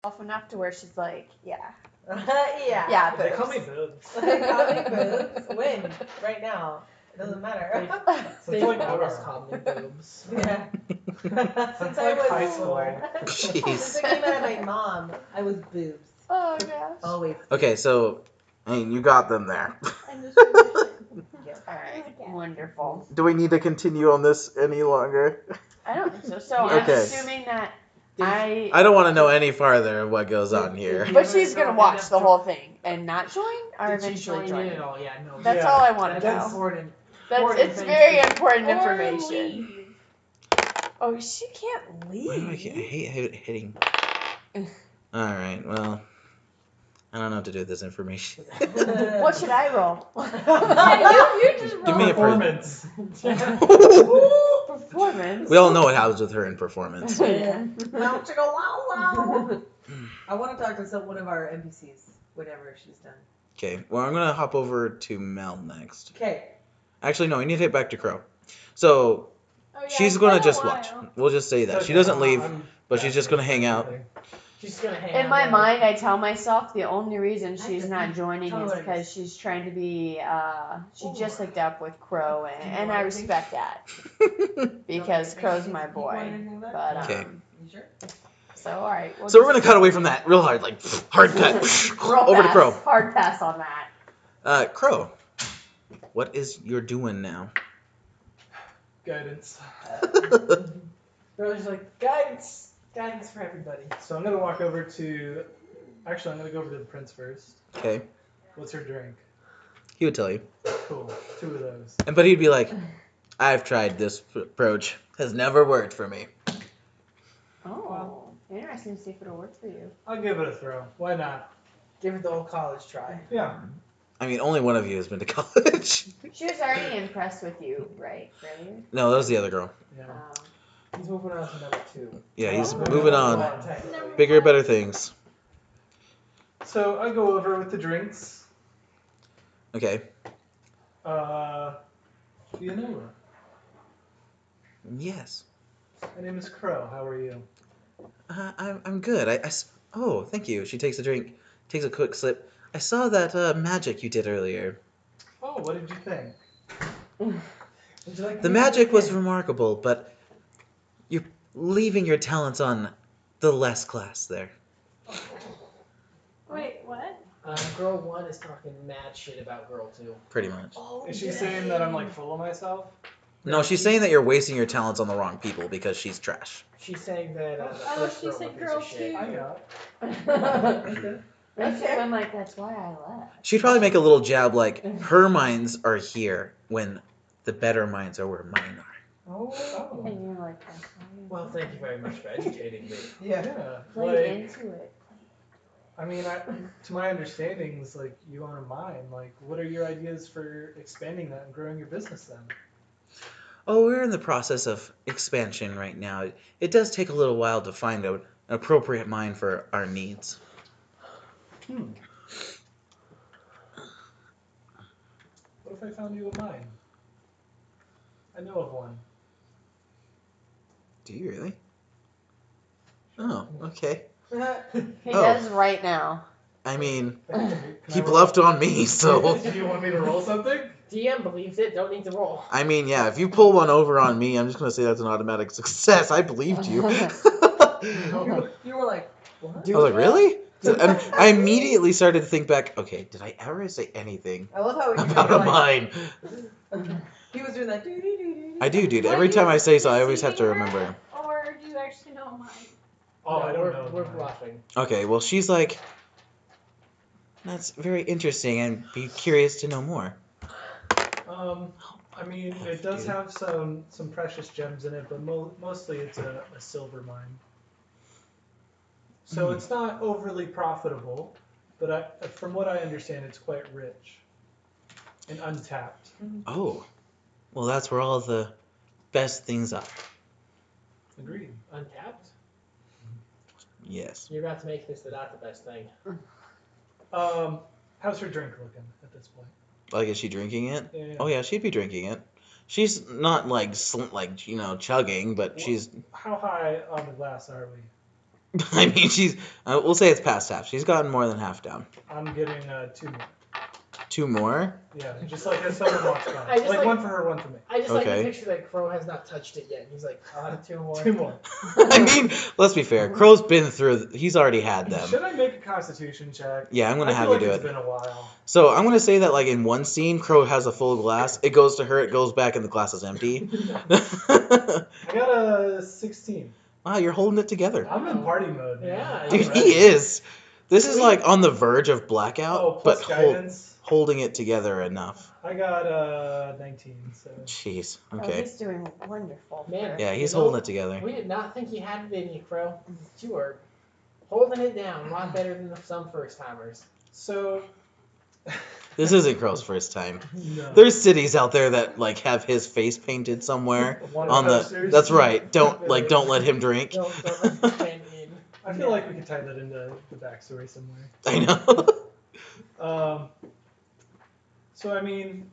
off enough to where she's like, yeah. Yeah. Yeah, They call boobs. me boobs. They call me boobs. When? Right now. It doesn't matter. Since like always war. called me boobs. Yeah. Since I like was high school. Since I came out of my mom, I was boobs. Oh gosh. Always. Okay, so I mean, you got them there. I'm just Alright, wonderful. Do we need to continue on this any longer? I don't think so. So I'm Okay. assuming that I don't want to know any farther of what goes on here. But she's gonna watch the whole thing and not join, or Did she eventually join in join. at all? Yeah, no. That's Yeah. all I want to That's know. important. It's very important Or information. leave. Oh, she can't Why do I leave. hate hitting. Alright, well, I don't know what to do with this information. What should I roll? you just roll. Give me a Performance. Performance. We all know what happens with her in performance. Yeah. Wow, chicka, wow, wow. I want to talk to one of our NPCs, whatever she's done. Okay, well, I'm gonna hop over to Mel next. Okay. Actually, no, we need to hit back to Crow. So, she's gonna just watch. We'll just say that. She doesn't leave, but she's just gonna hang out. She's gonna hang In out my there. mind, I tell myself the only reason she's I- not joining tell me is what it because she's trying to be, she just hooked up with Crow, and I respect that, because Crow's my boy, but, Okay. You sure? so alright. So we're gonna cut away from that real hard, like hard cut. Over to Crow. Hard pass on that. Crow, what is you're doing now? Guidance. Bro's like, guidance for everybody. So I'm gonna walk over to. Actually, I'm gonna go over to the prince first. Okay, What's her drink? he would tell you, Cool. 2 of those. but he'd be like, "I've tried this approach, has never worked for me." Oh, interesting to see if it'll work for you. I'll give it a throw. Why not? Give it the whole college try. Yeah. I mean, only one of you has been to college. She was already impressed with you, right? Earlier? No, that was the other girl. Yeah. He's moving on to number 2. Yeah, he's Oh. moving on. Bigger, better things. So I go over with the drinks. Okay. Do you know her? Yes. My name is Crow. How are you? I'm good. Oh, thank you. She takes a drink, takes a quick sip. I saw that magic you did earlier. Oh, what did you think? Would you like The magic was remarkable, but you're leaving your talents on the less class there. Wait, what? Girl 1 is talking mad shit about girl 2. Pretty much. Is she saying that I'm like full of myself? No, she's saying that you're wasting your talents on the wrong people because she's trash. She's saying that the Oh, first she girl said was a piece girl of shit. too. I got. I'm like, that's why I left. She'd probably make a little jab like, her minds are here when the better minds are where mine are. Oh. And you're like, that's why you Well, thank you very much for educating me. Yeah. play Like, into it. I mean, to my understandings, like you own a mine. Like, what are your ideas for expanding that and growing your business then? Oh, we're in the process of expansion right now. It does take a little while to find an appropriate mine for our needs. What if I found you a mine? I know of one. Do you really? Oh, okay. He Oh. does right now. I mean, Can he I roll? bluffed on me, so... Do you want me to roll something? DM believes it, don't need to roll. I mean, yeah, if you pull one over on me, I'm just going to say that's an automatic success. I believed you. You were like, what? I was like, really? And I immediately started to think back, okay, did I ever say anything I love how you about a mine? He was doing that. I do, dude. Are Every you time I say so, I always have to deceiving her, remember. Or do you actually know mine? Oh, No, I don't know. We're bluffing. Okay, well, she's like, that's very interesting. I'd be curious to know more. I mean, it does have some precious gems in it, but mostly it's a silver mine. So it's not overly profitable, but from what I understand, it's quite rich and untapped. Oh, well, that's where all the best things are. Agreed. Untapped? Yes. You're about to make this not the best thing. How's her drink looking at this point? Like, is she drinking it? Yeah. Oh, yeah, she'd be drinking it. She's not, like, chugging, but she's... How high on the glass are we? I mean, she's. We'll say it's past half. She's gotten more than half down. I'm getting 2 more. 2 more? Yeah, just like as someone walks by. I just Like like- one for her, one for me. I just like Okay. to picture that Crow has not touched it yet. He's like, I'll have 2 more. 2 more. I mean, let's be fair. Crow's been through. He's already had them. Should I make a constitution check? Yeah, I'm gonna I have feel you like do it's it. been a while. So I'm gonna say that like in one scene, Crow has a full glass. It goes to her. It goes back, and the glass is empty. I got a 16. Wow, you're holding it together, I'm in party mode. Man. Yeah, I'm dude. ready. He is. This is like on the verge of blackout, Oh, plus but guidance. holding it together enough. I got 19. So. Jeez. Oh, Okay. he's doing wonderful. Man. Yeah, he's You know, holding it together. We did not think you had it in you, Crow. You are holding it down a lot better than some first timers. So. This isn't Crow's first time. No. There's cities out there that like have his face painted somewhere One on the. upstairs. That's right. Don't let him drink. Don't let the pen in. I feel like we could tie that into the backstory somewhere. I know. So I mean,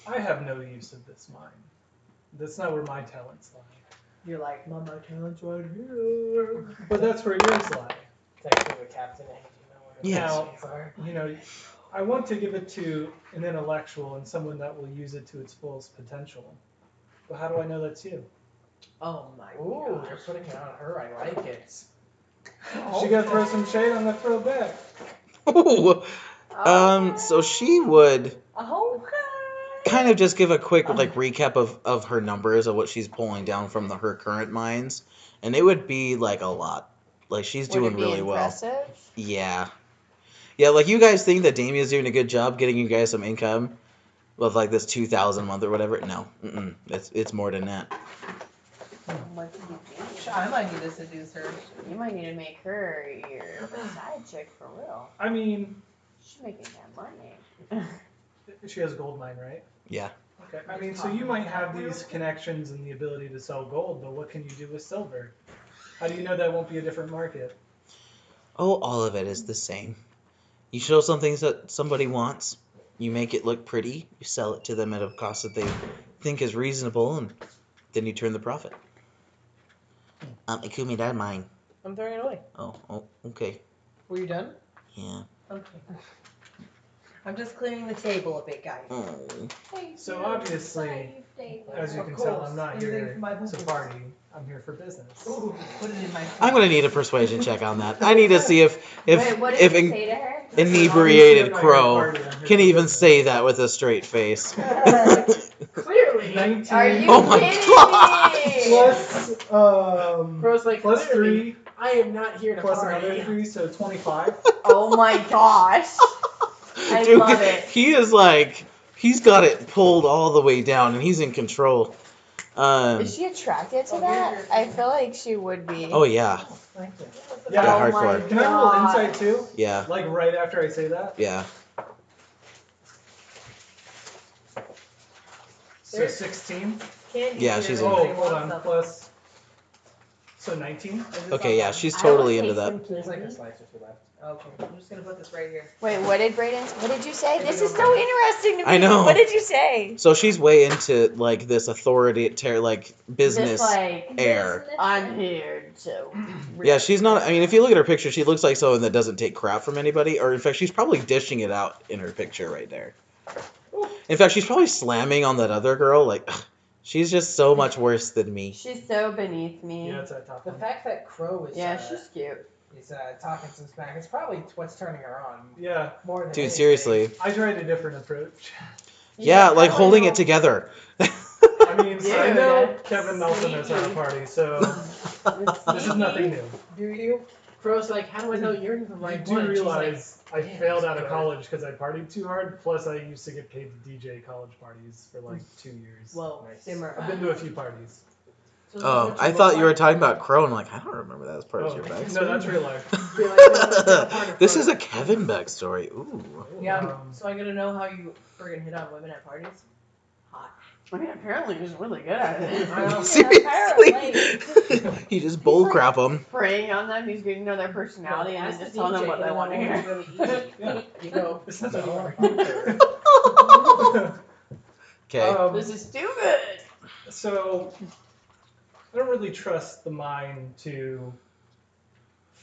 I have no use of this mine. That's not where my talents lie. You're like, my talent's right here. But that's where yours lie. Technically, the captain. Do you know what Yes. his are? You know, I want to give it to an intellectual and someone that will use it to its fullest potential. But how do I know that's you? Oh my Ooh, god. you're putting it on her. I like it. She gotta throw some shade, I'm gonna throw it back. Ooh. So she would Okay. kind of just give a quick like recap of her numbers of what she's pulling down from her current mines, and it would be like a lot. Like she's Would doing it be really well. impressive? Yeah. Yeah, like you guys think that Damien's doing a good job getting you guys some income with like this 2,000 a month or whatever. No, it's more than that. What do you do? I might need to seduce her. You might need to make her your side chick for real. I mean, She's making that money. she has a gold mine, right? Yeah. Okay. I mean, so you might have these connections and the ability to sell gold, but what can you do with silver? How do you know that won't be a different market? Oh, all of it is the same. You show something that somebody wants, you make it look pretty, you sell it to them at a cost that they think is reasonable, and then you turn the profit. Ikumi, that mine. I'm throwing it away. Oh, okay. Were you done? Yeah. Okay. I'm just clearing the table a bit, guys. Oh. So obviously, as you Of can tell, course. I'm not You're here there for my to business. party. I'm here for business. Ooh, put it in my I'm gonna need a persuasion check on that. I need to see if Wait, what did you say to her? inebriated Obviously, I'm not Crow here to party, I'm here can for even business. say that with a straight face. Clearly. 19 Are you Oh my kidding God. me? plus Crow's like, plus clearly, 3 I am not here to plus party. another 3, so 25. Oh my gosh. I Dude, love it. he is like, he's got it pulled all the way down, and he's in control. Is she attracted to that? I feel like she would be. Oh yeah, Thank you. Yeah, Yeah, Oh hardcore. my Can I roll God. insight too? yeah, Like right after I say that? yeah. So 16? candy. Yeah, here she's if in. Oh, anybody hold wants on. some. Plus. So 19? Okay, yeah, she's I totally would into take that. some There's like a candy. slice or two left. Okay, I'm just gonna put this right here. Wait, what did you say? This is so interesting to me. I know. What did you say? So she's way into like this authority, like business Just like, air. I'm here to. Yeah, she's not. I mean, if you look at her picture, she looks like someone that doesn't take crap from anybody, or in fact, she's probably dishing it out in her picture right there. In fact, she's probably slamming on that other girl. Like, ugh, she's just so much worse than me. She's so beneath me. Yeah, it's that top The one. fact that Crow is Yeah, she's cute. talking some smack, it's probably what's turning her on Yeah, more than Dude, anything. seriously. I tried a different approach. Yeah, like I holding know. it together. I mean, Dude, I know that's Kevin Nelson is at a party, so this is nothing new. Do you? Crow's like, how do I know you're in the I right do one? She's realize I "Yeah, failed that's out of good." college because I partied too hard, plus I used to get paid to DJ college parties for like 2 years. Whoa, Nice. simmer. I've been to a few parties. So Oh, what I look thought you were like? talking about Crow, and I'm like, I don't remember that as part of Oh, your backstory. no, that's real life. Be like, no, that's not part of This Crow. is a Kevin backstory. Ooh. Yeah, so I gotta know how you friggin' hit on women at parties? Hot. I mean, apparently he's really good at it. I know. Seriously, he just bull like- crap them. Preying on them, he's getting to know their personality and then just telling them what they want to hear. Really easy. Yeah. You go, It's not so that you hard. want her. Okay. This is too good. So, I don't really trust the mind to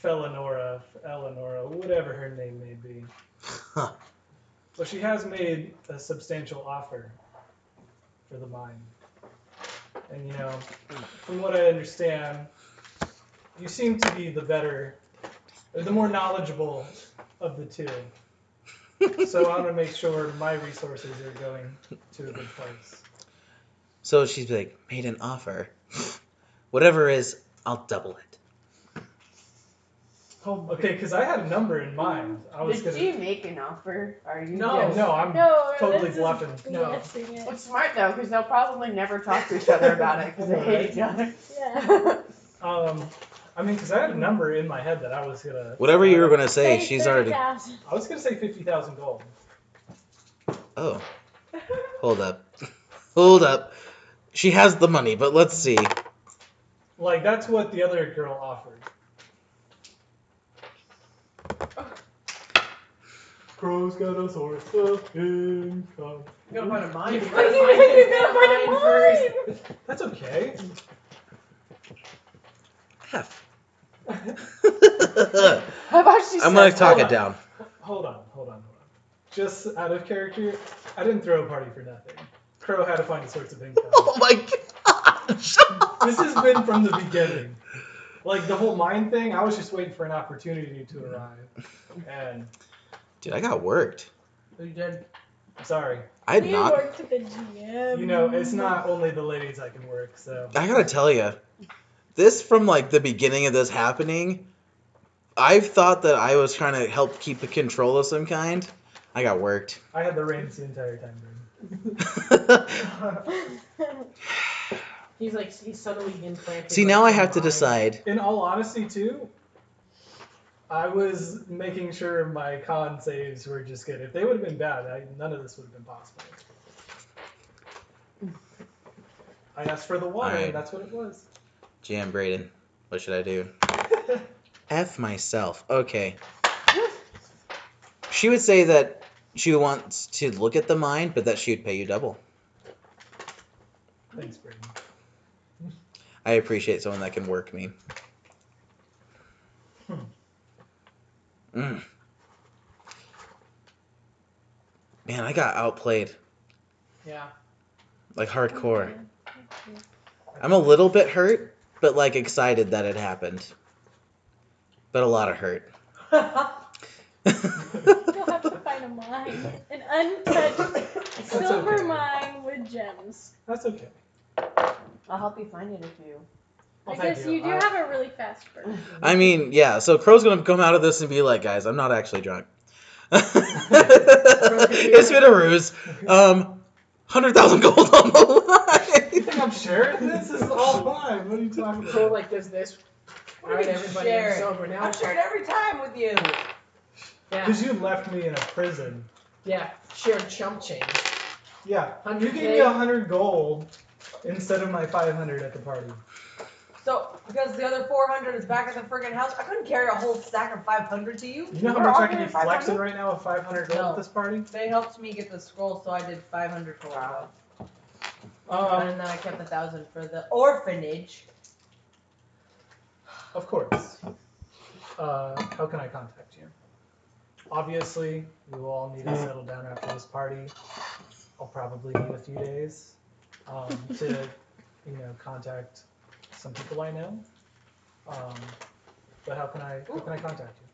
Eleonora, whatever her name may be. Huh. So she has made a substantial offer for the mine. And from what I understand, you seem to be the more knowledgeable of the two. So I want to make sure my resources are going to a good place. So she's like, made an offer. Whatever it is, I'll double it. Oh, okay, because I had a number in mind. Did she make an offer? Are you? No, I'm No, totally this is bluffing. No. BSing it. It's smart though, because they'll probably never talk to each other about it because they hate each other. Yeah. Because I had a number in my head that I was gonna. Whatever you were gonna say, she's already. 30,000. I was gonna say 50,000 gold. Oh, hold up. She has the money, but let's see. Like that's what the other girl offered. Crow's got a source of income. You gotta find a mine. You gotta find a mine. That's okay. F. How about she I'm gonna says, talk hold it on. down. Hold on. Just out of character, I didn't throw a party for nothing. Crow had to find a source of income. Oh my gosh! This has been from the beginning. Like the whole mine thing, I was just waiting for an opportunity to arrive. And Dude, I got worked. You did. I'm sorry. I We not. worked at the GM. It's not only the ladies I can work, so. I gotta tell you, this from like the beginning of this happening, I've thought that I was trying to help keep a control of some kind. I got worked. I had the reins the entire time, dude. He's suddenly implanted. See, like, now I a have to mind. decide. In all honesty, too, I was making sure my con saves were just good. If they would have been bad, none of this would have been possible. I asked for the water, Alright. and that's what it was. GM Braden, what should I do? F myself. Okay. She would say that she wants to look at the mine, but that she would pay you double. Thanks, Braden. I appreciate someone that can work me. Mm. Man, I got outplayed. Yeah. Like hardcore. I'm a little bit hurt, but like excited that it happened. But a lot of hurt. You'll have to find a mine. An untouched silver okay. mine with gems. That's okay. I'll help you find it if you. I thank guess you. you do have a really fast burn. I mean, yeah, so Crow's gonna come out of this and be like, guys, I'm not actually drunk. It's been a ruse. 100,000 gold on the You line. think I'm sharing this? This is all mine. What are you talking Crow about? like does this. What do Alright, you mean everybody, share I'm it? sober now. I'm shared every time with you. Yeah. Because you left me in a prison. Yeah. Shared chump change. Yeah. You 100K. gave me 100 gold instead of my 500 at the party. So, because the other 400 is back at the friggin' house, I couldn't carry a whole stack of 500 to you. You know how We're much all I can be getting 500? flexing right now with 500 gold No. at this party? They helped me get the scroll, so I did 500 for Wow. and then I kept 1,000 for the orphanage. Of course. How can I contact you? Obviously, we will all need to settle down after this party. I'll probably need a few days to, contact some people I know. But how can I contact you?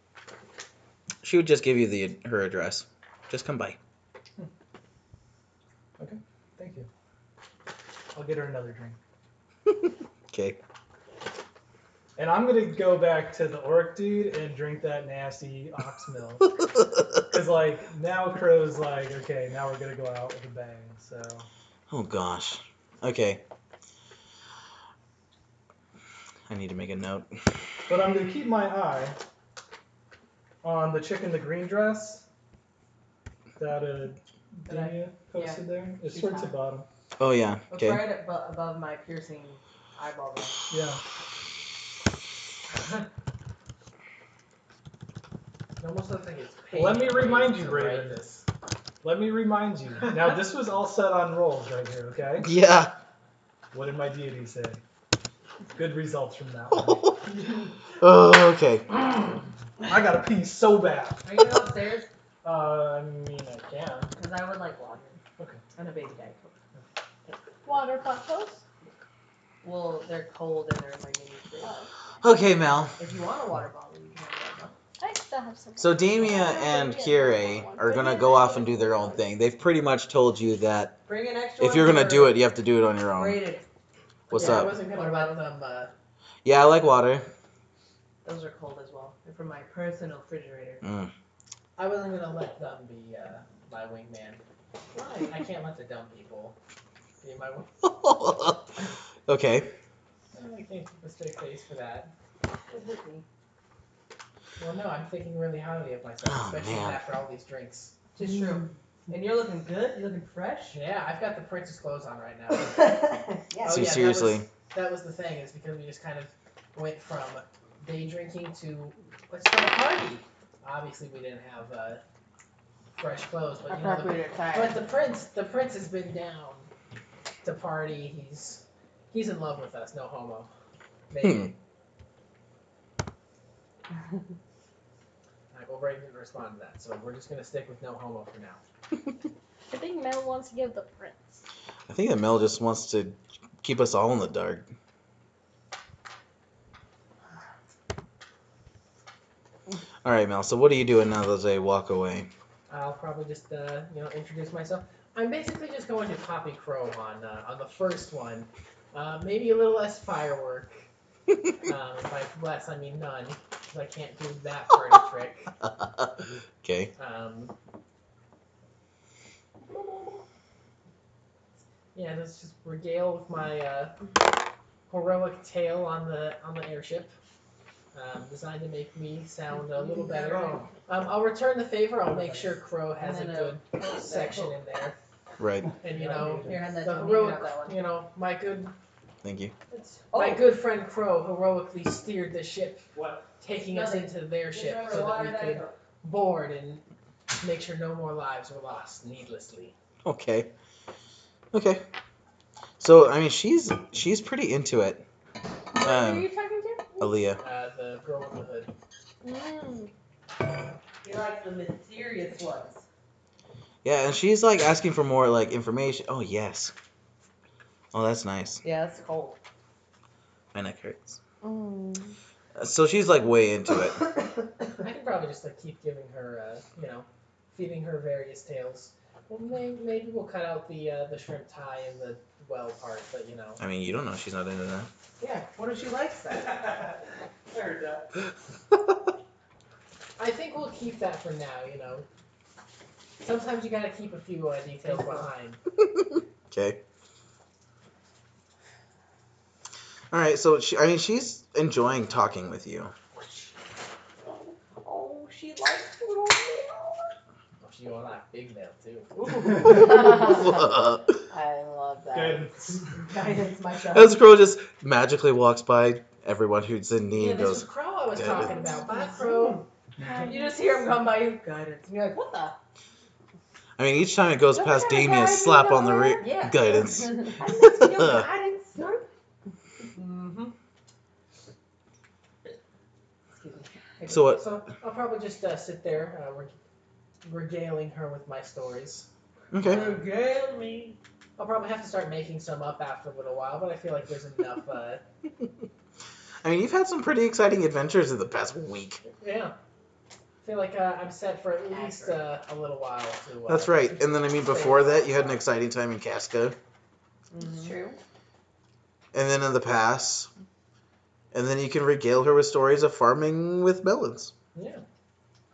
She would just give you her address. Just come by. Okay, thank you. I'll get her another drink. Okay. And I'm gonna go back to the orc dude and drink that nasty ox milk. Cause now Crow's okay, now we're gonna go out with a bang. So Oh gosh. Okay. I need to make a note. but I'm gonna keep my eye on the chick in the green dress that Dania posted there. It's She's towards the hot. bottom. Oh yeah. It's Okay. right above my piercing eyeball there. Yeah. I almost don't think it's paid. Let me remind you, to write Raven. this. Let me remind you. Now this was all set on rolls right here, okay? Yeah. What did my deity say? Good results from that one. Oh, okay. I gotta pee so bad. Are you going upstairs? I mean, I can. Because I would like water. Okay. And a baby Diet Coke. Water pot toast? Well, they're cold and they're in my mini fridge. Oh. Okay, Mel. If you want a water bottle, you can have a water bottle. I still have some. So Damia and Kire are gonna go off and do their own thing. They've pretty much told you that Bring an extra if you're one gonna for do it, you have to do it on your own. Braided. What's I up? wasn't gonna What let about them. Yeah, I like water. Those are cold as well. They're from my personal refrigerator. I wasn't gonna let them be my wingman. Why? I can't let the dumb people be my wing. Okay. I can't keep a straight face for that. It hit me. Well, no, I'm thinking really highly of myself, Oh, especially man. after all these drinks. Just true. And you're looking good. You're looking fresh. Yeah, I've got the princess clothes on right now. Yeah. See, yeah, seriously. That was the thing, is because we just kind of went from day drinking to let's throw a party. Obviously, we didn't have fresh clothes, but you know, Appropriate attire. but the prince has been down to party. He's in love with us. No homo. Maybe. Alright, well, Ray didn't respond to that, so we're just gonna stick with no homo for now. I think Mel wants to give the prince. I think that Mel just wants to keep us all in the dark. All right, Mel. So what are you doing now that they walk away? I'll probably just introduce myself. I'm basically just going to copy Crow on the first one. Maybe a little less firework. By less, I mean none, because I can't do that party trick. Okay. Yeah, let's just regale with my heroic tale on the airship. Designed to make me sound a little better. I'll return the favor. I'll make sure Crow has a good section in there. Right. And Here, hand that the to me. heroic, You have that one. my good Thank you. my good friend Crow heroically steered the ship, What? taking us Nothing. into their ship so that we could board and make sure no more lives were lost needlessly. Okay. Okay. So I mean, she's pretty into it. Who are you talking to? Aaliyah. The girl with the hood. He likes the mysterious ones. Yeah, and she's like asking for more like information. Oh yes. Oh, that's nice. Yeah, it's cold. My neck hurts. So she's like way into it. I can probably just like keep giving her, feeding her various tales. Well, maybe we'll cut out the shrimp tie and the well part, but you know. I mean, you don't know she's not into that. Yeah. What if she likes that? I heard that. I think we'll keep that for now. You know. Sometimes you gotta keep a few details behind. Okay. All right. So she's enjoying talking with you. Oh, she likes little nails. Oh, she want that big nail too. I love that. Guidance. Guidance, my child. As Crow just magically walks by everyone who's in need Yeah, and this goes, is Crow I was Guidance. talking about. Bye, Crow. You just hear him come by you. Guidance. And you're like, what the? I mean, each time it goes Don't past you gotta Damia's guide me slap on the nowhere? Yeah. guidance. I'm next to your guidance, sir. Mm-hmm. Excuse me. So what? So I'll probably just sit there, regaling her with my stories. Okay. Regale me. I'll probably have to start making some up after a little while, but I feel like there's enough. I mean, you've had some pretty exciting adventures in the past week. Yeah. I feel like I'm set for at least a little while to. That's right. And then, I mean, before that, you had an exciting time in Casca. It's true. And then in the pass. And then you can regale her with stories of farming with melons. Yeah.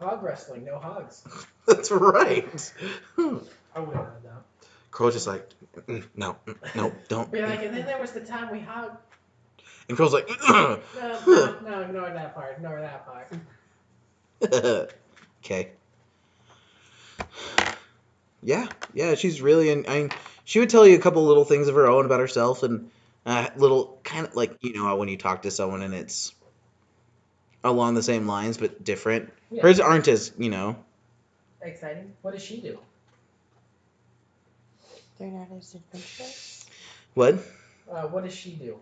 Hog wrestling, no hogs. That's right. I would have had that. Crow's just like, no, don't. Be like, and then there was the time we hogged. And Crow's like, No, ignore that part. Ignore that part. okay. Yeah, she's really I mean, she would tell you a couple little things of her own about herself and little kind of like, you know, when you talk to someone and it's along the same lines but different. Yeah. Hers aren't as, you know. Exciting. What does she do? They're not as adventurous. What? What does she do?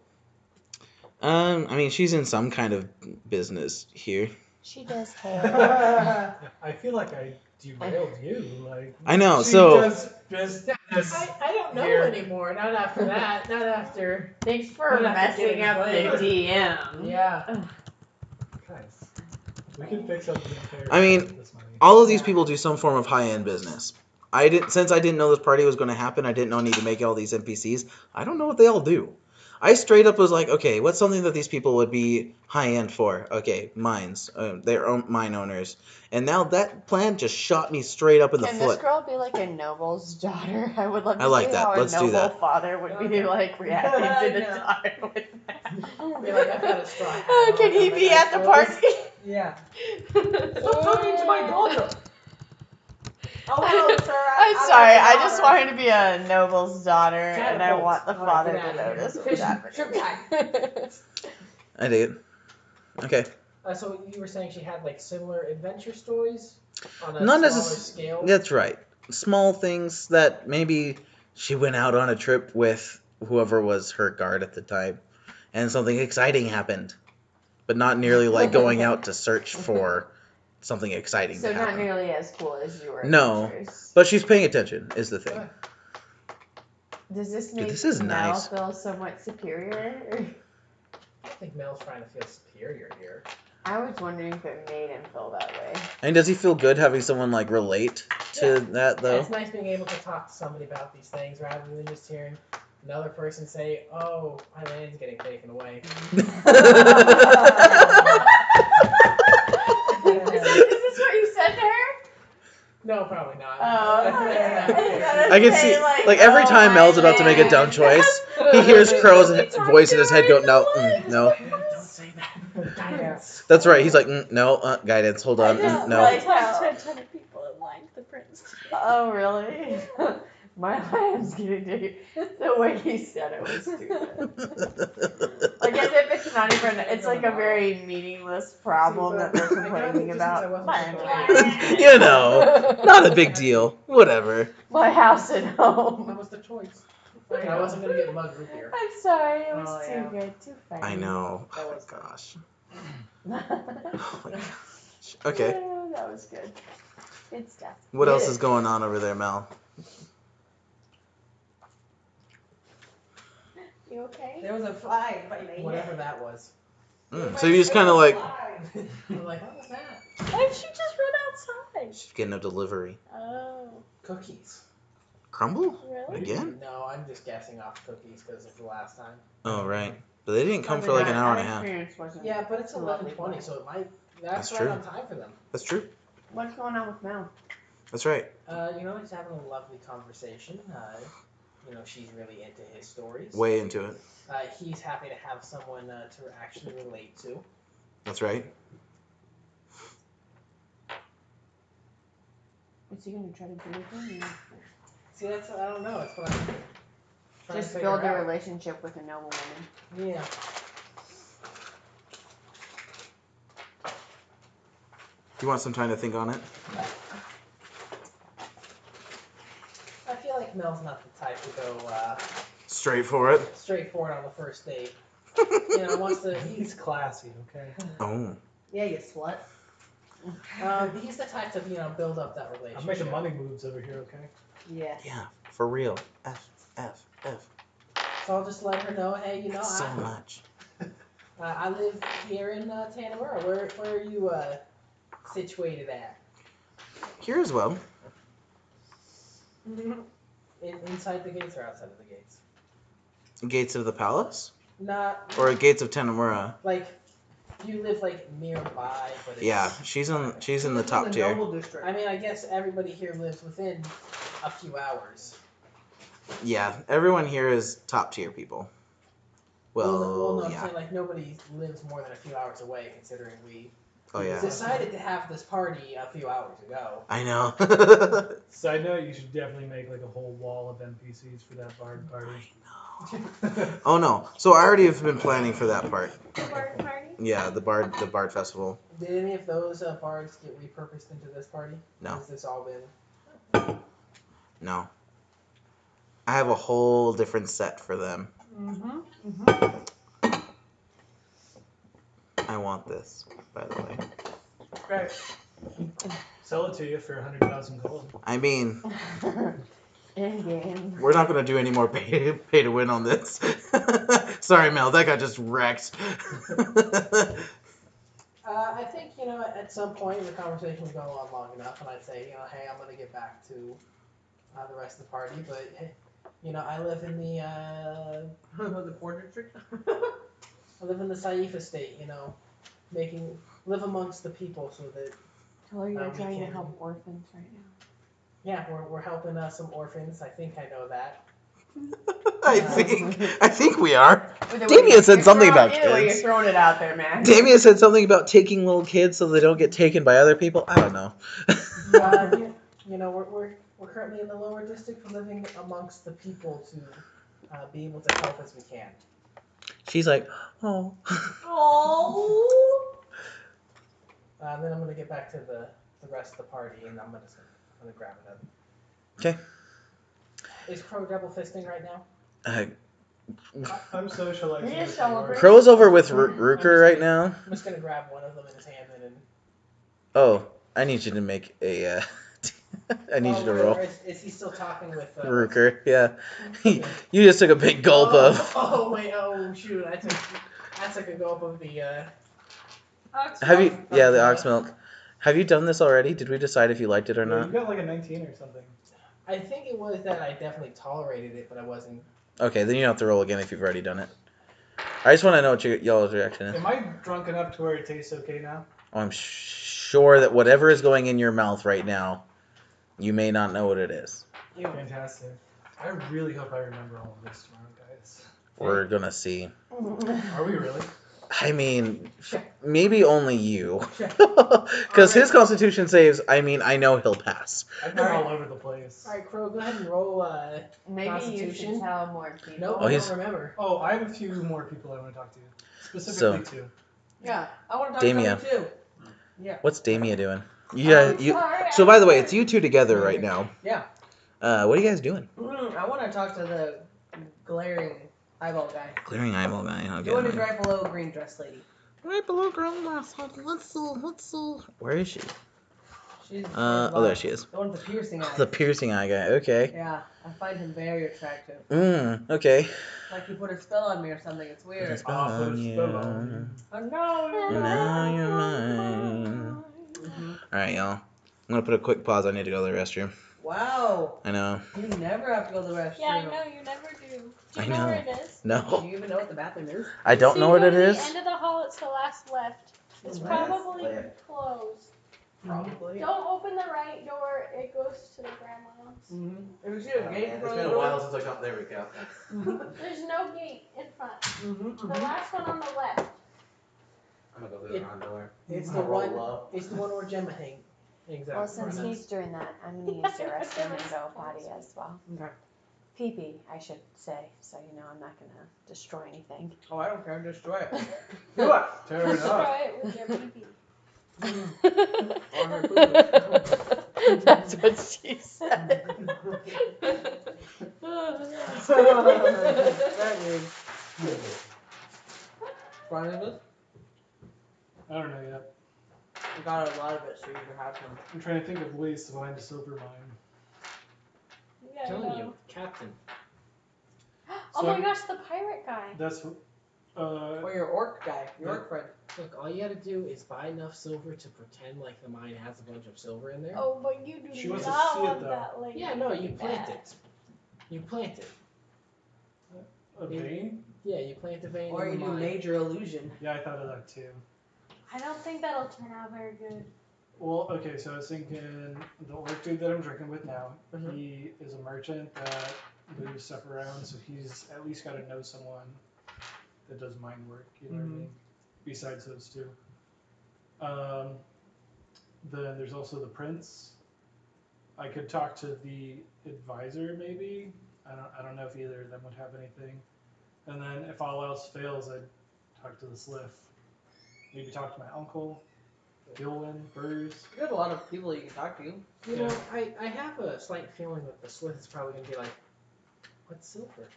I mean, she's in some kind of business here. She does hair. I feel like I derailed you. Like I know, she so- does business. I don't know Here. anymore. Not after that. Not after. Thanks for Not after messing getting up the played. DM. Yeah. Guys, we can fix up the entire. I mean, with this money. All of these people do some form of high-end business. Since I didn't know this party was going to happen, I didn't know I need to make all these NPCs. I don't know what they all do. I straight up was like, okay, what's something that these people would be high-end for? Okay, mines. Their own mine owners. And now that plan just shot me straight up in the Can foot. this girl be like a noble's daughter? I would love to I like see that. how Let's a do noble that. father would be like reacting to the No. daughter with that. Be like, I've got a straw hat. Oh, can he be at the party? Yeah. Stop talking to my daughter. Oh, no, sir. I'm sorry. I just wanted to be a noble's daughter, and I Catapult. want the All right, father get to out of here. notice Fish- what's shrimp happening. I dig it. Okay. So you were saying she had like similar adventure stories on a Not smaller necess- scale? That's right. Small things that maybe she went out on a trip with whoever was her guard at the time, and something exciting happened. But not nearly like going out to search for something exciting So to not happen. nearly as cool as your No. adventures. But she's paying attention, is the thing. Does this Dude, make this is Mel nice. feel somewhat superior? I don't think Mel's trying to feel superior here. I was wondering if it made him feel that way. And does he feel good having someone like relate to Yeah. that though? It's nice being able to talk to somebody about these things rather than just hearing another person say, "Oh, my land's getting taken away." Is this what you said to her? No, probably not. Oh, yeah. I can see, like every time Mel's about to make a dumb choice, he hears Crow's voice in his head go, no, no. Don't say that. Guidance. That's right. He's like, no, guidance. Hold on, I just no. like- Talked to a ton of people and liked the prince. Oh, really? My land's getting taken. The way he said it was stupid. Like as if it's not even. It's like a very meaningless problem that they're complaining about. You know, not a big deal. Whatever. My house at That home. was the choice. I wasn't gonna get mug root beer. I'm sorry. It was Oh, too yeah. good. Too funny. I know. That Oh was my gosh. that Oh my gosh. Okay. was good. Good stuff. What else is going on over there, Mel? You okay? There was a fly by my Whatever neck. that was. So you just kind of like, I'm like, what was that? Why did she just run outside? she's getting a delivery. Oh, Cookies. Crumble? really? Again? No, I'm just guessing off cookies because it's the last time. Oh, right. But they didn't come for like an hour and a half. Yeah, but it's Lovely 11:20, so it might. That's That's true. right on time for them. That's true. What's going on with Mel? That's right. Just having a lovely conversation. She's really into his stories. Way into it. He's happy to have someone to actually relate to. That's right. Is he gonna try to do anything? See, I don't know. It's what I'm trying Just to build figure a out. relationship with a noble woman. Yeah. You want some time to think on it? I feel like Mel's not the type to go Straight for it. straightforward on the first date. Wants to. He's classy, okay? Oh. Yeah, you slut. He's the type to build up that relationship. I'm making money moves over here, okay? Yeah. Yeah, for real. F. So I'll just let her know, hey, That's so much. I live here in Tanamura. Where are you situated at? Here as well. Inside the gates or outside of the gates? Gates of the palace? Not Or gates of Tanamura? like you live like nearby, but it's, Yeah, she's in the This is top the tier. Noble District. I mean, I guess everybody here lives within a few hours. Yeah, everyone here is top tier people. Well, no, I'm yeah. saying like nobody lives more than a few hours away, considering we Oh yeah. decided to have this party a few hours ago. I know. Side note, you should definitely make like a whole wall of NPCs for that bard party. Oh no. So I already have been planning for that part. The bard party? Yeah, the bard festival. Did any of those bards get repurposed into this party? No. Has this all been? No. I have a whole different set for them. Mm-hmm. I want this, by the way. Right. Sell it to you for 100,000 gold. I mean, In game. we're not gonna do any more pay to win on this. Sorry, Mel, that got just wrecked. I think, at some point the conversation would go on long enough, and I'd say, hey, I'm going to get back to the rest of the party, but, hey, I live in the Port District? I live in the Saif estate, live amongst the people so that, Tell her you're we trying to can- help orphans right now. yeah, we're helping some orphans. I think I know that. I think we are. Either Damien way, said you're something throwing- about either way, kids. you're throwing it out there, man. Damien said something about taking little kids so they don't get taken by other people. I don't know. We're currently in the lower district. We're living amongst the people to be able to help as we can. She's like, oh. Oh. Then I'm gonna get back to the rest of the party, and I'm gonna grab it. Okay. Is Crow double fisting right now? I'm socializing. He is with you, celebrating. Crow's over with Rooker right now. I'm just gonna grab one of them in his hand and then. Oh, I need you to make a. I need you to roll. Is he still talking with Rooker, yeah. You just took a big gulp of. Oh wait! Oh shoot! I took a gulp of the. Have you? Yeah, the ox milk. Have you done this already? Did we decide if you liked it or Yeah, not? you got like a 19 or something. I think it was that I definitely tolerated it, but I wasn't. Okay, then you don't have to roll again if you've already done it. I just want to know what y'all's reaction is. Am I drunk enough to where it tastes okay now? Oh, I'm sure that whatever is going in your mouth right now, you may not know what it is. Fantastic. I really hope I remember all of this tomorrow, guys. We're gonna see. Are we really? I mean, maybe only you. Because his constitution saves, I know he'll pass. I've been all over the place. All right, Crow, go ahead and roll. Maybe you Constitution? should tell more people. Nope, Oh, I he's- don't remember. Oh, I have a few more people I want to talk to. Specifically two. Yeah, I want to talk Damia. to them too. Yeah. What's Damia doing? You. Sorry, So by the way, it's you two together right now. Yeah. What are you guys doing? I want to talk to the glaring eyeball guy. Clearing eyeball guy. The one who's Okay. right below green dress lady. Right below girl. Let's see. Where is she? She's Oh, there she is. the one with the piercing eyes. The piercing eye guy. Okay. Yeah, I find him very attractive. Okay. Like he put a spell on me or something. It's weird. Put a spell on you. Oh no! And now you're mine. All right, y'all. I'm gonna put a quick pause. I need to go to the restroom. Wow. I know. You never have to go to the restroom. Yeah, I know, you never do. Do I you know know. where it is? Do No, you even know what the bathroom is? I don't So know you what go it to is. the end of the hall, it's the last left. It's Last probably left. closed. Probably. Don't open the right door, it goes to the grandma's. If you see a gate in front of the door. since I got. There we go. There's no gate in front. Mm-hmm. The last one on the left. I'm gonna go through the front door. It's the one. It's the one where Gemma hangs. Exactly. Well, since he's doing that, I'm going to use the restroom and go potty as well. Okay. Pee-pee, I should say, so you know I'm not going to destroy anything. Oh, I don't care. Destroy it. Do it. Tear it Destroy up. it with your pee-pee. On her poo-poo. That's what she said. That weird. Brian is this? I don't know yet. I got a lot of it, so you can have some. I'm trying to think of ways to find a silver mine. Yeah, telling no. you, Captain. Oh So- my gosh, the pirate guy. That's Or your orc guy, your orc friend. Look, all you gotta do is buy enough silver to pretend like the mine has a bunch of silver in there. Oh, but you do She wants to not see it, want though. that lady. Yeah, no, you to be plant bad. it. You plant it. a vein. Yeah, you plant the vein Or in you the do mine. major illusion. Yeah, I thought of that too. I don't think that'll turn out very good. Well, okay, so I was thinking the orc dude that I'm drinking with now, Mhm. he is a merchant that moves stuff around, so he's at least got to know someone that does mine work, you know what I mean? Besides those two. Then there's also the prince. I could talk to the advisor maybe. I don't know if either of them would have anything. And then if all else fails, I'd talk to the Sliff. Maybe talk to my uncle, Gilwin, Burrs. You have a lot of people you can talk to. You know, I have a slight feeling that the Slith is probably gonna be like, what's silver?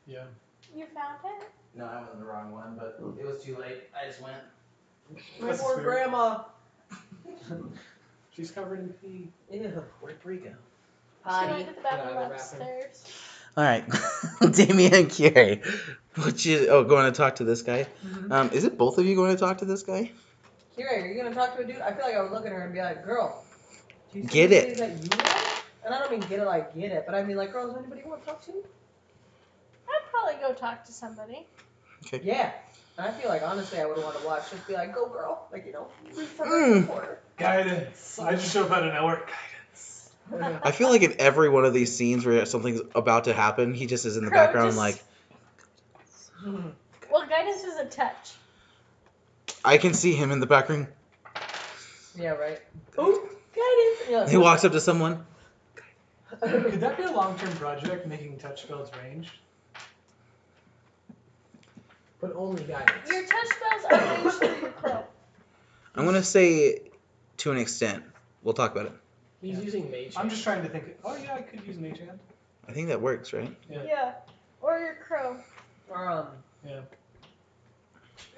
Yeah. You found it? No, I went in the wrong one, but it was too late. I just went. My That's poor weird. grandma. She's covered in pee. Ew. Where'd Brie go? She Potty. went to the bathroom Yeah, the bathroom. upstairs. All right, Damien and Kier. Going to talk to this guy? Mm-hmm. Is it both of you going to talk to this guy? Kira, are you gonna talk to a dude? I feel like I would look at her and be like, girl, do you see Get anybody it. that you like? And I don't mean get it like get it, but I mean like, girl, does anybody you want to talk to? I'd probably go talk to somebody. Yeah. And I feel like honestly I would want to watch. Just be like, go girl, like root for Mm. her, support her. Guidance. I just show up out of nowhere. Guidance. I feel like in every one of these scenes where something's about to happen, he just is in the Crow background just- like, Well, guidance is a touch. I can see him in the background. Yeah, right. Oh, guidance. And you're like, He walks up to someone. Could that be a long-term project, making touch spells ranged? But only guidance. Your touch spells are ranged through your crow. I'm going to say to an extent. We'll talk about it. He's using mage. I'm just trying to think. Oh yeah, I could use Mage Hand. I think that works, right? Yeah. Or your crow. Or Yeah.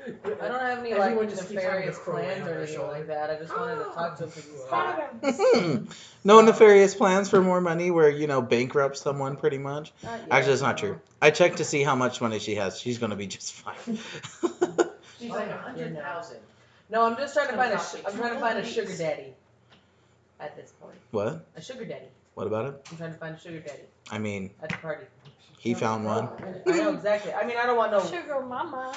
I don't have any Everyone like just keeps nefarious having a crow plans on or their anything shoulder. like that. I just wanted to talk to him because he's hot. Bottom. No nefarious plans for more money where, bankrupt someone pretty much. Not yet, Actually, that's not no. true. I checked to see how much money she has. She's going to be just fine. She's Oh, like yeah, 100,000. No, I'm just trying to find Comes I'm out trying to find a to sugar daddy. At this point, What? a sugar daddy. What about it? I'm trying to find a sugar daddy I mean, at the party. he found one. I know exactly. I mean, I don't want no. Sugar mama.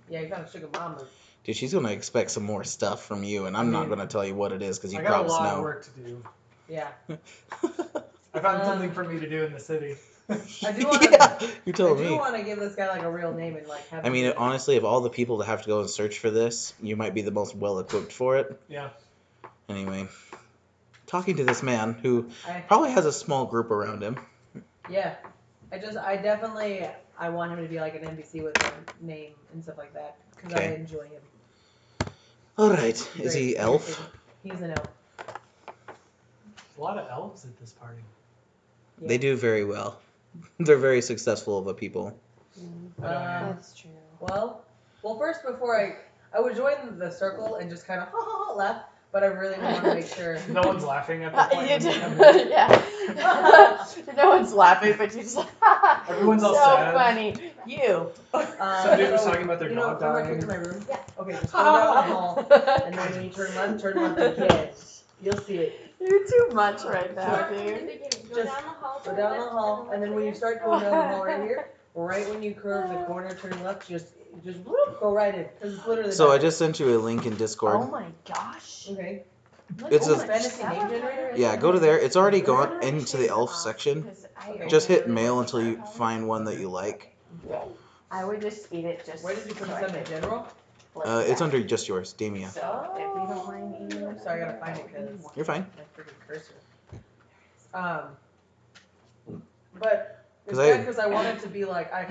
Yeah, you found a sugar mama. Dude, she's going to expect some more stuff from you, and I'm not mean, going to tell you what it is because you I got a probably lot of know. work to do. Yeah. I found something for me to do in the city. I do want to. Yeah, you I told do me. want to give this guy like a real name and like have. I him mean, do it. honestly, of all the people that have to go and search for this, you might be the most well-equipped for it. Yeah. Anyway, talking to this man who I, probably has a small group around him. yeah. I definitely want him to be like an NPC with a name and stuff like that because I Okay. enjoy him. All right, He's is very he elf? irritating. He's an elf. A lot of elves at this party. Yeah. They do very well. They're very successful of a people. That's true. Well, first before I would join the circle and just kind of laugh, but I really want to make sure. No one's laughing at the point. You when do, you come in. yeah. No one's laughing, but you just Everyone's all so sad. funny. You. Some dude was talking about their dog Remember I dying. came to my room? Yeah. Okay, just go down the hall, and then when you turn left again. You'll see it. You're too much right now, Start from the dude. beginning. Go Just down the hall. Go turn down the left, hall, and then when you start going down the hall right here, right when you curve the corner, turn left, just whoop, go right in. Because it's literally. So I back. just sent you a link in Oh Discord. my gosh. Okay. It's Oh, a- fantasy name generator. Yeah, go to there. It's already gone into the elf section. Okay. Just hit mail until you find one that you like. I would just eat it just. Where did you put so I this in could general? flip It's that. under just yours, Damia. So if you don't mind eating it. Sorry, I gotta find it because You're fine. my freaking cursor. But it's 'Cause I- good because I wanted to be like I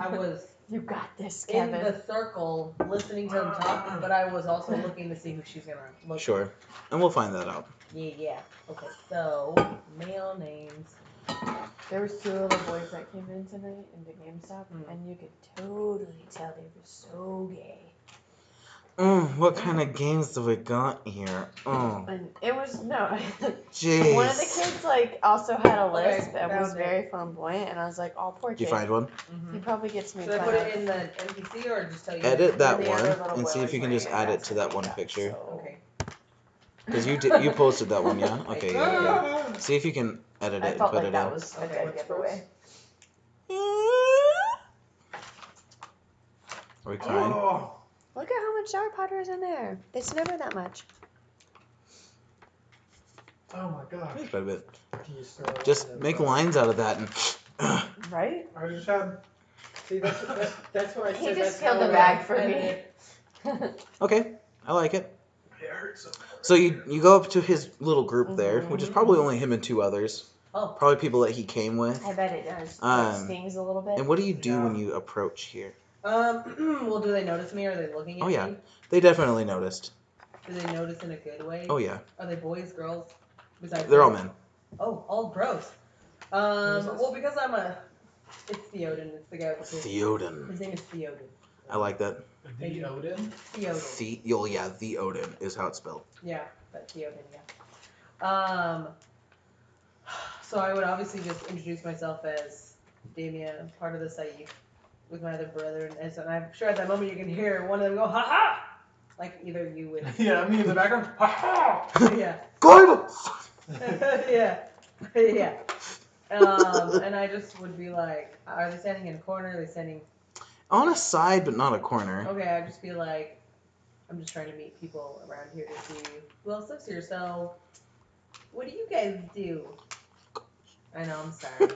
was You got this, in Kevin. the circle listening to them talk, but I was also looking to see who she's gonna look. Sure. And we'll find that out. Yeah. Okay. So male names. There was two little boys that came in tonight into GameStop, and you could totally tell they were so gay. What kind of games do we got here? Oh, And it was no. jeez. One of the kids also had a Okay, lisp that found was it. very flamboyant, and I was like, "Oh, poor Did you kid. find one? He probably gets me Should I fun put of." it in the NPC or just tell you? Edit that And the one other little and boy see if was you can just wearing add a it to that one makeup, picture. so- Okay. Because you posted that one, yeah? Okay, yeah. See if you can edit I it and felt put like it that in. was a Okay, good what's giveaway. Are we crying? Oh, Look at how much Sour Powder is in there. It's never that much. oh my gosh. Quite a bit. You just throw it Just in the make fire. lines out of that and. Right? I just had. See, that's what I He said. just that's filled how the I- bag for me. Okay, I like it. It hurts so much. So you go up to his little group there, which is probably only him and two others. Oh. Probably people that he came with. I bet it does. Um, It stings a little bit. And what do you do Yeah. when you approach here? Well, do they notice me? Are they looking at Oh, yeah. me? They definitely noticed. Do they notice in a good way? Oh yeah, Are they boys, girls? Besides they're all girls? men. Oh, all bros. Who is this? Well, because I'm a It's Theoden. It's the guy with the pig. Theoden. His name is Theoden. I like that. The Odin? Theoden. The Odin is how it's spelled. Yeah, but Theoden, yeah. So I would obviously just introduce myself as Damien, part of the Saif, with my other brother, and I'm sure at that moment you can hear one of them go, "Ha ha!" Like either you would. Yeah, me in the background. Ha ha! Yeah. Good! Yeah. Yeah. And I just would be like, are they standing in a corner? Are they standing? On a side, but not a corner. Okay, I'd just be like, I'm just trying to meet people around here to see who else lives here. So, what do you guys do? I know, I'm sorry.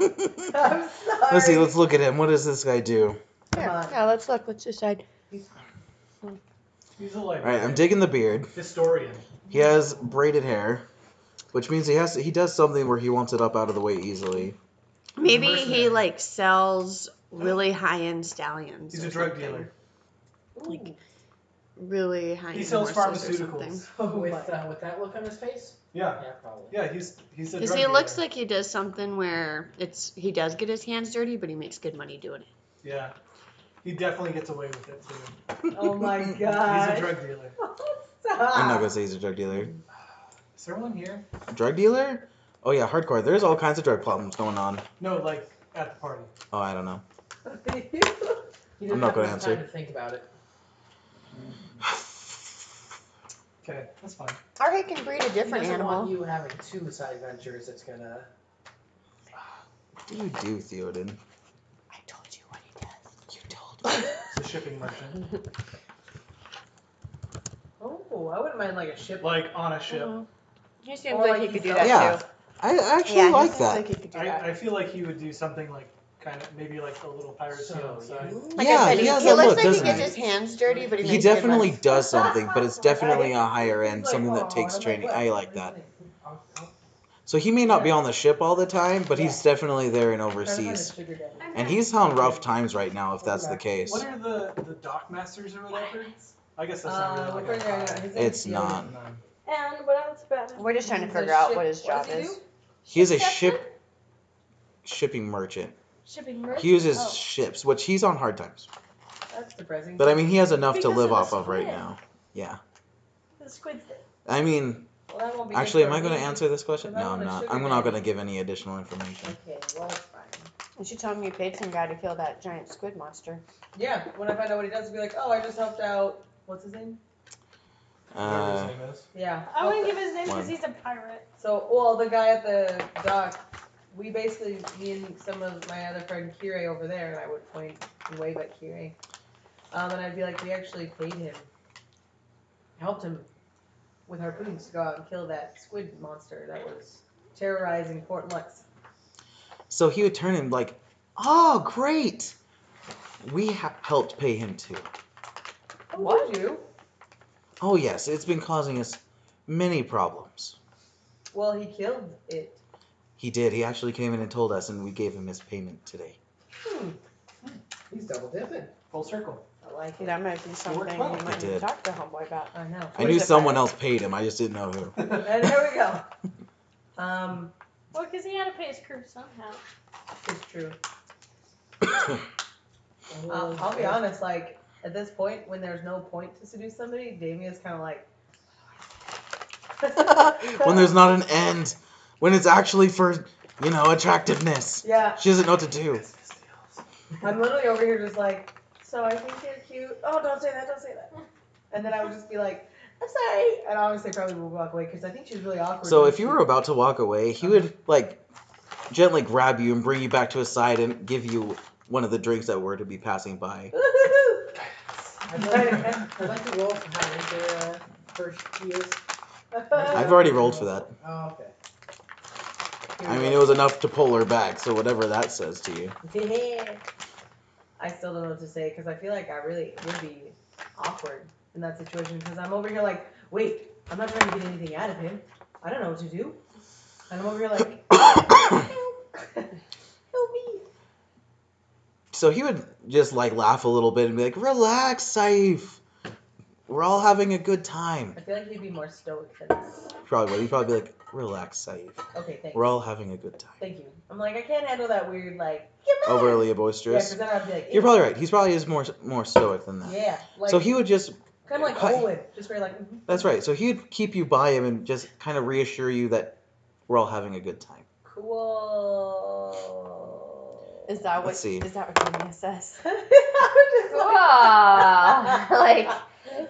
I'm sorry. Let's see, let's look at him. What does this guy do? Come on. Yeah, let's look. Let's decide. He's a Alright, librarian. I'm digging the beard. Historian. He has braided hair, which means he does something where he wants it up out of the way easily. Maybe mercenary. he like sells really high-end stallions. He's or a drug something. dealer. Ooh. Really high-end. He sells horses or something. pharmaceuticals. Oh With my. with that look on his face? Yeah. Yeah, probably. Yeah, he's a drug Because he dealer. looks like he does something where he does get his hands dirty, but he makes good money doing it. Yeah. He definitely gets away with it too. Oh my He's god. a drug dealer. I'm not Stop. gonna say he's a drug dealer. Is there one here? Drug dealer? Oh yeah, hardcore. There's all kinds of drug problems going on. No, like at the party. Oh, I don't know. He didn't I'm not have gonna enough answer. time to think about it. Okay, that's fine. Or he can breed a He different doesn't want animal. you having two side ventures. It's gonna. What do you do, Theoden? I told you what he does. You told me. It's a shipping merchant. Oh, I wouldn't mind like a ship. Like on a ship. He seems Or like like he could he do sells- that Yeah. too. I actually Yeah, he like seems that. like he could do that. I feel like he would do something like kind of maybe like a little pirate So, on the side. Like Yeah, I said, he has he that looks look, like he doesn't gets he? his hands dirty, but he He makes good definitely money. does something, but it's definitely a higher end, He's like, something that "Aw," takes and I'm training. like, I "What? like What that. is it?" So he may not be on the ship all the time, but he's definitely there and Trying to find a overseas. sugar daddy. And he's on rough times right now, if that's the case. What are the dock masters or whatever? I guess that's not really We're like figuring a out high. his name's It's Theoden. not. And what else about him? We're just trying to He's a figure out ship- what his job does he is. do? He's a Captain? shipping merchant. Shipping merchant. He uses Oh, ships, which he's on hard times. That's depressing. But I mean, he has enough to Because live of the off of right squid. now. Yeah. the squid thing. I mean, Well, that won't be good actually, for am I going me. to answer this question? Because I No, I'm want a not. sugar I'm not daddy. going to give any additional information. Okay, well, it's fine. You should tell him you paid some guy to kill that giant squid monster. Yeah, when I find out what he does, I'll be like, oh, I just helped out. What's his name? Whatever his Uh, name is. Yeah. I helped- wouldn't give his name because One. he's a pirate. So, well, the guy at the dock, we basically, me and some of my other friend Kirei over there, and I would point and wave at Kirei. And I'd be like, we actually paid him, helped him with harpoons to go out and kill that squid monster that was terrorizing Port Lux. so he would turn and like, oh, great. We helped pay him too. Oh, What? did you? Oh, yes, it's been causing us many problems. Well, he killed it. He did. He actually came in and told us, and we gave him his payment today. He's double dipping. Full circle. I like it. That might be something well. you might It need to did. talk to homeboy about. I know. I What knew is it, someone pirate? else paid him. I just didn't know who. And there we go. Well, because he had to pay his crew somehow. It's true. I'll be honest, like, at this point, when there's no point to seduce somebody, Damien's kind of like... When there's not an end. When it's actually for, attractiveness. Yeah, She doesn't know what to do. I'm literally over here just like, so I think you're cute. Oh, don't say that, don't say that. And then I would just be like, I'm sorry. And obviously probably would walk away because I think she's really awkward. So if you were about to walk away, he would, gently grab you and bring you back to his side and give you one of the drinks that were to be passing by. I'd like to roll for how into first he is. I've already rolled for that. Oh, okay. I mean, it was enough to pull her back, so whatever that says to you. I still don't know what to say because I feel like I really would be awkward in that situation because I'm over here like, wait, I'm not trying to get anything out of him. I don't know what to do. And I'm over here like, help me. So he would just, laugh a little bit and be like, relax, Saif. we're all having a good time. I feel like he'd be more stoic than us. Probably would. He'd probably be like, relax, Saeed. Okay, thanks. We're all having a good time. Thank you. I'm like, I can't handle that weird, like, get back! Overly Yeah, boisterous. because then I'd be like, You're probably right. He's probably is more stoic than that. yeah. Like, So he would just. kind of like cut- Owen. Just very like, That's right. So he'd keep you by him and just kind of reassure you that we're all having a good time. Cool. Is that what Let's see. Damia says? I'm just Cool. like, Like,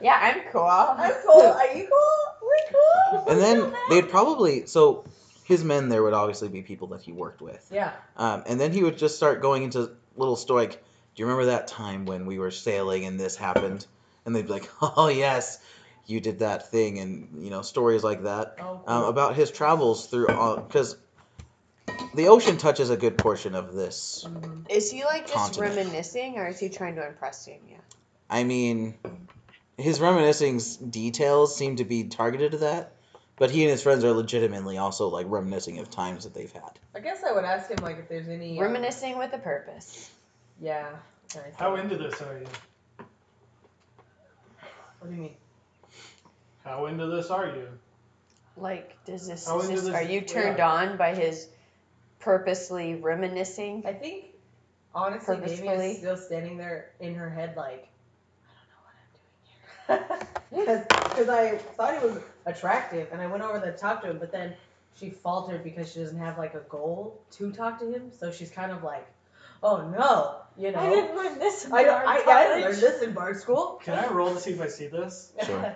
yeah, I'm cool. I'm cool. Are you cool? We're cool. And We're then so bad. they'd probably. So his men there would obviously be people that he worked with. Yeah. And then he would just start going into little stoic. Do you remember that time when we were sailing and this happened? And they'd be like, oh, yes, you did that thing. And, stories like that. Oh, cool. About his travels through, because the ocean touches a good portion of this. Mhm. Is he like just Continent. reminiscing, or is he trying to impress Damia? I mean, his reminiscing details seem to be targeted to that. But he and his friends are legitimately also, like, reminiscing of times that they've had. I guess I would ask him, like, if there's any... Reminiscing with a purpose. Yeah. How into this are you? What do you mean? How into this are you? Like, does this? How Is into this this- are you turned on by his purposely reminiscing? I think, honestly, Purposefully? Damia's still standing there in her head like, I don't know what I'm doing here. Because I thought he was attractive, and I went over to talk to him, but then she faltered because she doesn't have, like, a goal to talk to him, so she's kind of like, oh, no, you know. I didn't learn this in I bar didn't learn college. this in bar school. Can I roll to see if I see this? Sure.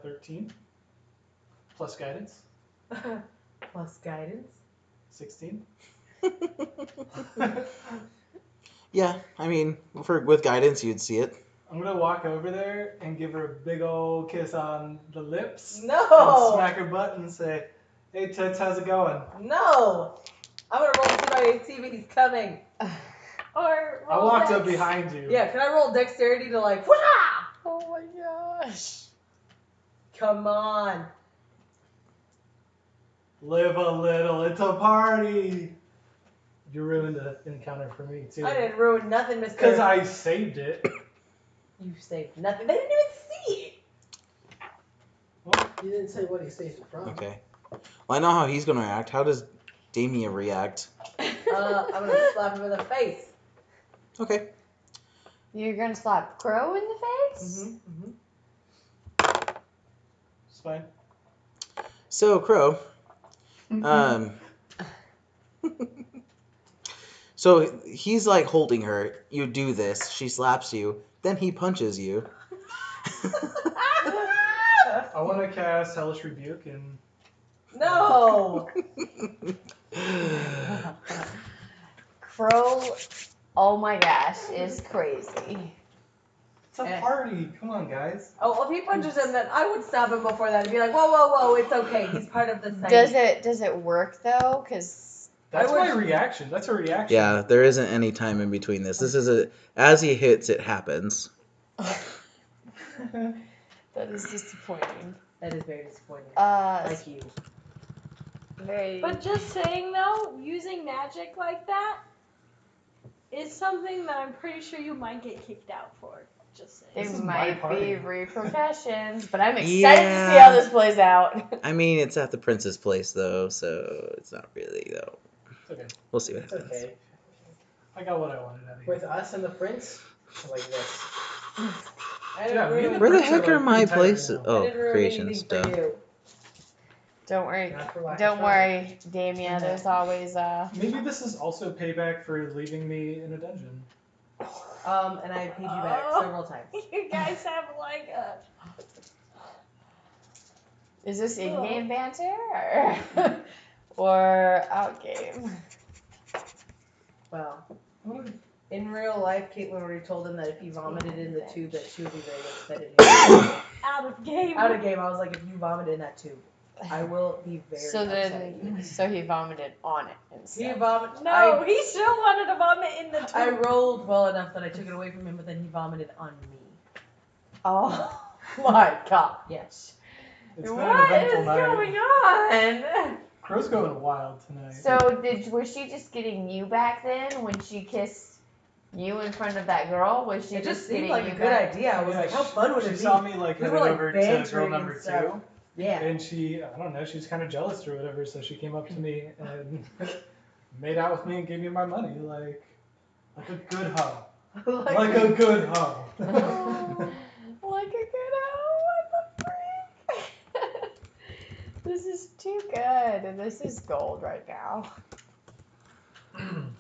13. Plus guidance. Plus guidance. 16. Yeah, I mean, with guidance, you'd see it. I'm going to walk over there and give her a big old kiss on the lips. And No! smack her butt and say, hey, Toots, how's it going? No! I'm gonna roll to see if he's coming. Or I roll walked up dex. behind you. Yeah, can I roll dexterity to like, whoosh! Oh my gosh. Come on. Live a little, it's a party. You ruined the encounter for me, too. I didn't ruin nothing, mister. Because I saved it. You saved nothing. They didn't even see it. You didn't say what he saved it from. Okay. Well, I know how he's going to react. How does Damia react? I'm gonna slap him in the face. Okay. You're gonna slap Crow in the face? Mm-hmm. It's fine. So, Crow. So he's like holding her. You do this. She slaps you. Then he punches you. I want to cast Hellish Rebuke and... No. Crow, oh my gosh, is crazy. It's a party. Come on, guys. Oh, if he punches him, then I would stop him before that and be like, whoa, whoa, whoa, it's okay. He's part of the thing. Does it work though? Because That's I would- my reaction. That's a reaction. Yeah, there isn't any time in between this. This is as he hits, it happens. that is disappointing. That is very disappointing. Like Like you. very. But just saying though, using magic like that is something that I'm pretty sure you might get kicked out for. Just saying. there This is my might party. be repercussions, but I'm excited Yeah. to see how this plays out. I mean, it's at the prince's place, though, so it's not really, though. It's okay. We'll see what It's happens. okay. I got what I wanted out of here. With us and the prince, like this. I didn't Yeah, me and ruin, the Where the prince are, heck like, are my entirely places? now. I Oh, didn't ruin creation anything stuff. for you. Don't worry. Not for lack of Don't trying. worry, Damia. There's always Maybe this is also payback for leaving me in a dungeon. And I paid you back Oh. several times. You guys have like a. Is this in-game banter or, or out-game? Well, in real life, Caitlin already told him that if he vomited in the tube, that she would be very upset at him. Out of game. Out of game, I was like, if you vomited in that tube, I will be very So upset at you. then, so he vomited on it He instead. vomited. No, he still wanted to vomit in the tube. I rolled well enough that I took it away from him, but then he vomited on me. Oh my god! Yes. It's been an What is eventful night. going on? Crow's going wild tonight. So was she just getting you back then when she kissed You in front of that girl? Was she It just getting seemed like you a good back? idea. I was like, how fun would it She be? saw me like We headed were, like, over to girl bantering number and stuff. 2. Yeah. And she, I don't know, she was kind of jealous or whatever, so she came up to me and made out with me and gave me my money, like a good hoe. Like a good hoe. Like a good what the freak? This is too good, and this is gold right now.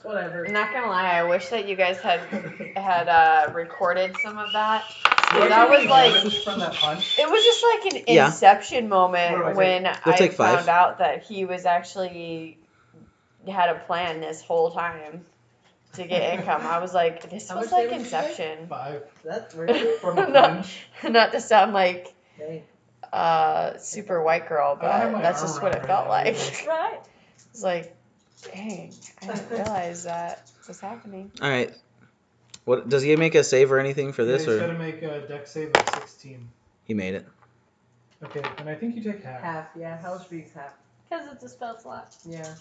Whatever. I'm not gonna lie, I wish that you guys had recorded some of that. Did I That take was any like damage from that punch? it was just like an Yeah. inception What do I moment take? when You'll I take 5. found out that he was actually had a plan this whole time to get income. I was like, this How was much like damage did you take? Inception. 5 That's really from a not, punch. not to sound like dang. super white girl, I don't have but my that's arm just what around it right felt now like. either. Right. It's like, dang, I didn't realize that was happening. All right. What does he make a save or anything for this, Yeah, he's got or to make a dex save of 16. he made it? Okay, and I think you take half. Half, yeah. Hellish Beak's half. Because it's a spell slot. Yeah.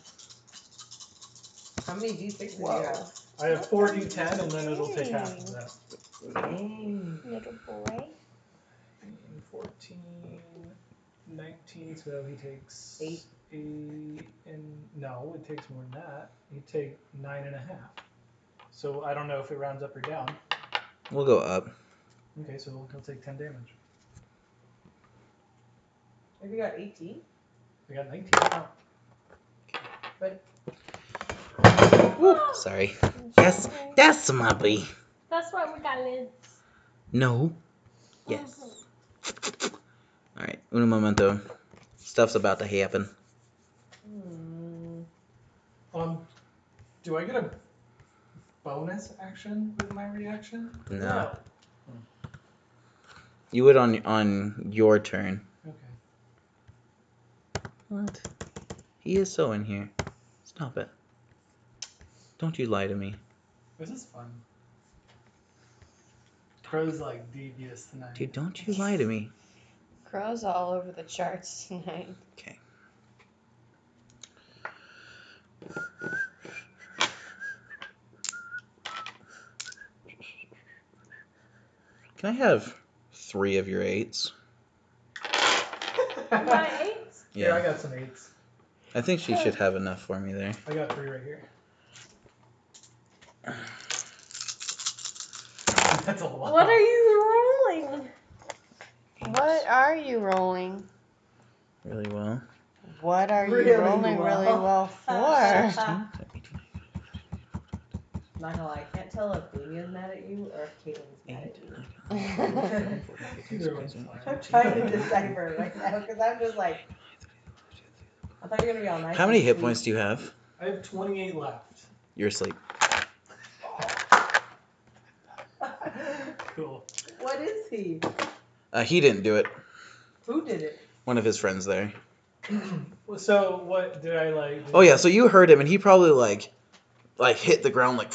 How many d6s do you Whoa. have? I have 4d10, and then it'll take half of that. Dang. Little boy. 14, 19, so he takes 8. 8, and no, it takes more than that. You take 9.5. So I don't know if it rounds up or down. We'll go up. Okay, so he'll take 10 damage. Have you got 18? I got 19. Sorry. That's my boy. That's why we got lids. No. Yes. All right. Uno momento. Stuff's about to happen. Do I get a bonus action with my reaction? No. You would on your turn. Okay. What? He is so in here. Stop it. Don't you lie to me. This is fun. Crow's like devious tonight. Dude, don't you lie to me. Crow's all over the charts tonight. Okay. Can I have 3 of your 8s? My 8s? Yeah, I got some 8s. I think she should have enough for me there. I got 3 right here. That's a lot. What are you rolling? What are you rolling? Really well. What are Really you rolling well. really well for? 16, Not gonna lie, I can't tell if Damien's mad at you or if Caitlin's mad at you. 18, Either one's fine. I'm trying to decipher right now because I'm just like, I thought you were gonna be all nice. How many and hit sweet. points do you have? I have 28 left. You're asleep. Cool. What is he? He didn't do it. Who did it? One of his friends there. So what did I like? Oh yeah, so you heard him, and he probably like hit the ground like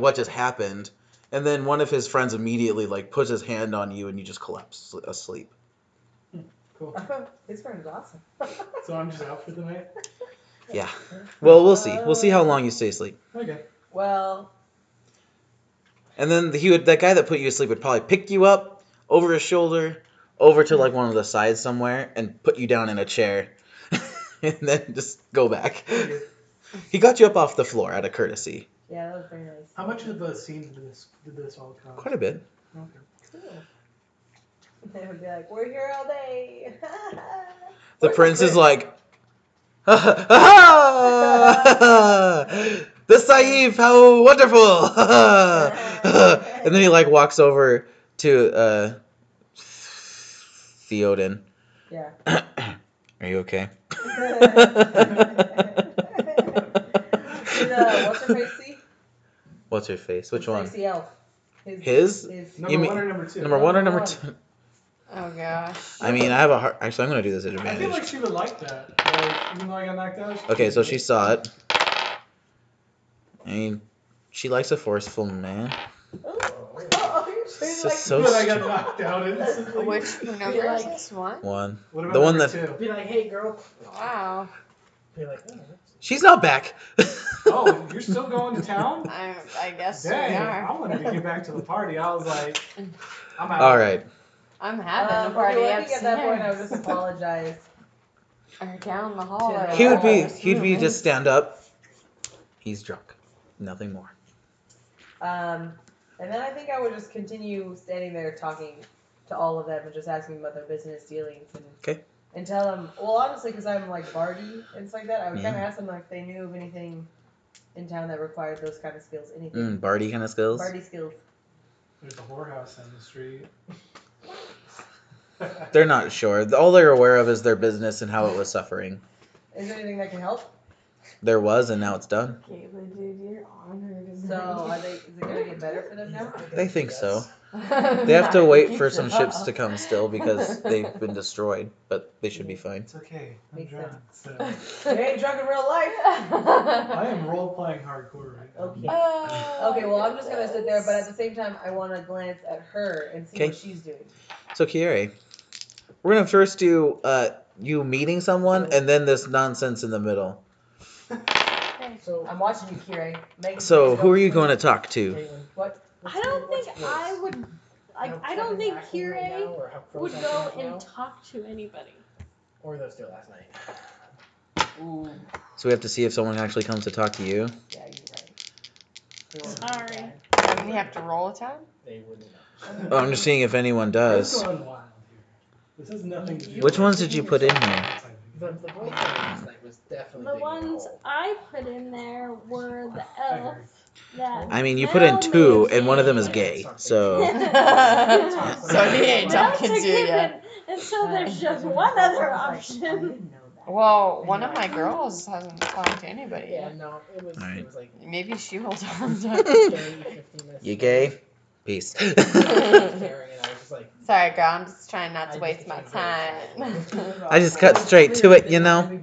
what just happened, and then one of his friends immediately like puts his hand on you, and you just collapse asleep. Cool. His friend's awesome. So I'm just out for the night. Yeah. Well, we'll see. We'll see how long you stay asleep. Okay. Well, And then that guy that put you asleep would probably pick you up over his shoulder, over to like one of the sides somewhere, and put you down in a chair, and then just go back. Okay. He got you up off the floor out of courtesy. yeah, that was very nice. How much of a scene did this all cost? Quite a bit. Okay. Cool. They would be like, we're here all day. The Where's prince is prince? like, the Sahib, how wonderful! And then he like walks over to Theoden. Yeah. Are you okay? Did what's her face see? What's her face? Which one? Tracy Elf. His? Number You mean- 1 or number 2? Number 1 or Number number one. 2? Oh gosh. I mean, I have a hard. Actually, I'm gonna do this at I feel like advantage. she would like that. Like, even though I got knocked out. Okay, so she saw it. I mean, she likes a forceful man. Oh, you're It's saying just like so But I got stupid. knocked out instantly. Which number is this one? One. What about The one number that- 2? Be like, hey, girl. Wow. Be like, oh, that's She's not back. Oh, you're still going to town? I guess Dang, we are. I wanted to get back to the party. I was like, I'm out. All right. I'm having a party okay, well, I think upstairs. at that point I would just apologize. Or down the hallway. He'd be just stand up. He's drunk. Nothing more. And then I think I would just continue standing there talking to all of them and just asking them about their business dealings and Okay. and tell them. Well, honestly, because I'm like Barty and stuff like that, I would Yeah. kind of ask them if they knew of anything in town that required those kind of skills. Anything. Barty kind of skills. Barty skills. There's a whorehouse on the street. They're not sure. All they're aware of is their business and how it was suffering. Is there anything that can help? There was, and now it's done. Caitlin, dude, you're on her So are they? Is it gonna get better for them now? They think so. They have to wait for some ships to come still because they've been destroyed, but they should be fine. It's okay. I'm Makes drunk. So. They ain't drunk in real life. I am role playing hardcore right now. Okay. Okay, well, I'm just gonna sit there, but at the same time, I want to glance at her and see Okay. what she's doing. So, Kiere, we're going to first do you meeting someone and then this nonsense in the middle. So, I'm watching you, Kire. So, who are you going to talk to? Caitlin, What? I don't think I would. Like, I don't think Kirei would go and talk to anybody. Or those two last night. Ooh, So, we have to see if someone actually comes to talk to you. yeah, you're right. Sorry. Wouldn't you have to roll a time? They wouldn't know. Oh, I'm just seeing if anyone Let's does. go on wild here. This has nothing to do Which with ones did you put in here? The boyfriend last night was definitely The digging a ones hole. I put in there were the elf that. I mean, you put in Mel two, made and one of them is me. gay. So, So he ain't Mel talking took to you him yet. and so there's just one other option. Well, one of my girls hasn't talked to anybody Yeah, yet. no, it was, Alright. it was like Maybe she will talk to 30, 15 minutes. you gay? Peace. Staring, and I was just like, Sorry, girl. I'm just trying not to I waste just my can't time. I just cut straight to it, you know?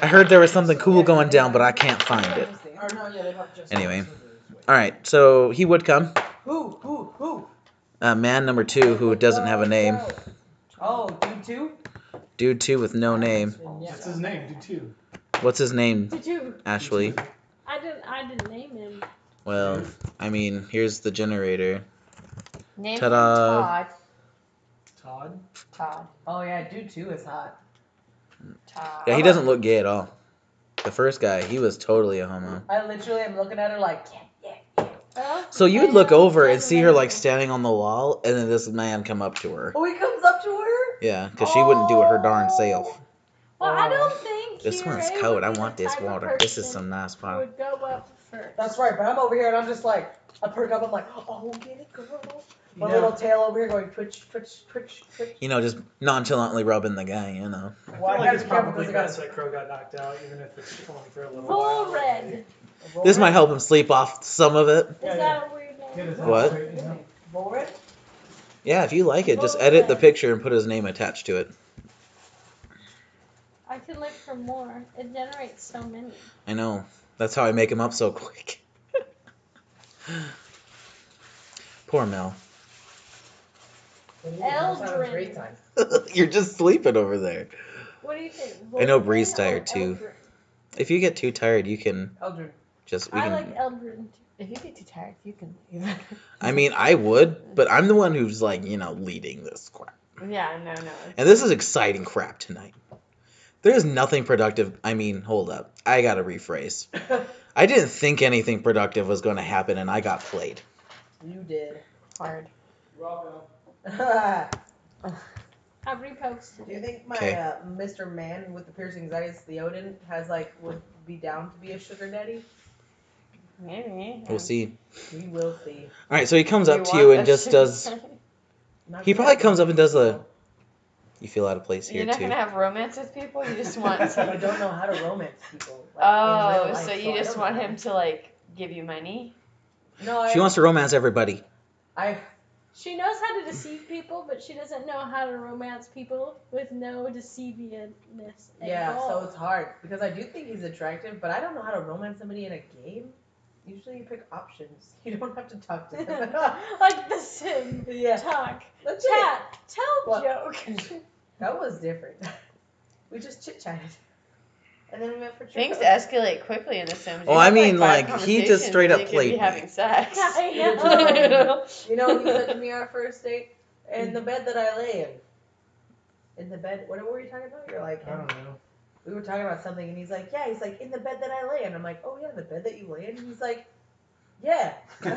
I heard there was something cool going down, but I can't find it. Anyway. Alright, so he would come. Who? Man number 2 who doesn't have a name. Oh, dude, too? Dude 2 with no name. What's his name? Do two. What's his name, Did you? Ashley? I didn't name him. Well, I mean, here's the generator. Name Ta-da. him Todd? Todd. Oh yeah, dude, too is hot. Todd. Yeah, he doesn't look gay at all. The first guy, he was totally a homo. I literally am looking at her like, yeah. Well, So you would look Mel over and doesn't see her like know. standing on the wall, and then this man come up to her. Oh, he comes up to her? Yeah, because she wouldn't do it her darn self. Well, I don't think This one's Kirei cold. would I be want the this type of water. This is person some nice who water. would go up first. That's right, but I'm over here and I'm just like, I perk up, I'm like, oh, get it, girl. My Yeah. little tail over here going twitch. You know, just nonchalantly rubbing the guy, you know. I feel Well, I like gotta it's be careful probably 'cause I best gotta- that Crow got knocked out, even if it's only for a little Full while. red. This might help him sleep off some of it. Is Yeah, that a weird name? Get his What? head straight, you know? Bull red? Yeah, if you like it, just edit the picture and put his name attached to it. I can look for more. It generates so many. I know. That's how I make him up so quick. Poor Mel. Eldrin. You're just sleeping over there. What do you think? I know Voltrin Bree's or tired, too. Eldrin? If you get too tired, you can Eldrin. just. I like Eldrin. If you get too tired, you can leave. I mean, I would, but I'm the one who's like, leading this crap. Yeah, no. And this is exciting crap tonight. There's nothing productive. I mean, hold up. I gotta rephrase. I didn't think anything productive was going to happen, and I got played. You did. Hard. Do I reposted you it. think my Okay. Mr. Man with the piercing eyes, the Odin, would be down to be a sugar daddy? Maybe. We'll see. We will see. All right, so he comes up to you and just does. Not He yet. probably comes up and does a. You feel out of place You're here not too. gonna have romance with people. You just want I to. don't know how to romance people. Like, in real Oh, life, so you I just don't want know. him to like give you money? No, She wants to romance everybody. She knows how to deceive people, but she doesn't know how to romance people with no deceivingness. Yeah, at all. so it's hard because I do think he's attractive, but I don't know how to romance somebody in a game. Usually you pick options. You don't have to talk to them. Like the sim. Yeah. Talk. That's Chat. Tell What? joke. That was different. We just chit chatted. And then we met for Things churros. escalate quickly in The Sims. Oh, You I have, mean, five like, he just straight up conversations and you could be played me. having sex. I You know. know? You know what he said to me on our first date? In the bed that I lay in. In the bed, what were you talking about? You're like, I don't know. we were talking about something, and he's like, yeah, he's like, in the bed that I lay in. I'm like, oh yeah, the bed that you lay in? And he's like, yeah. I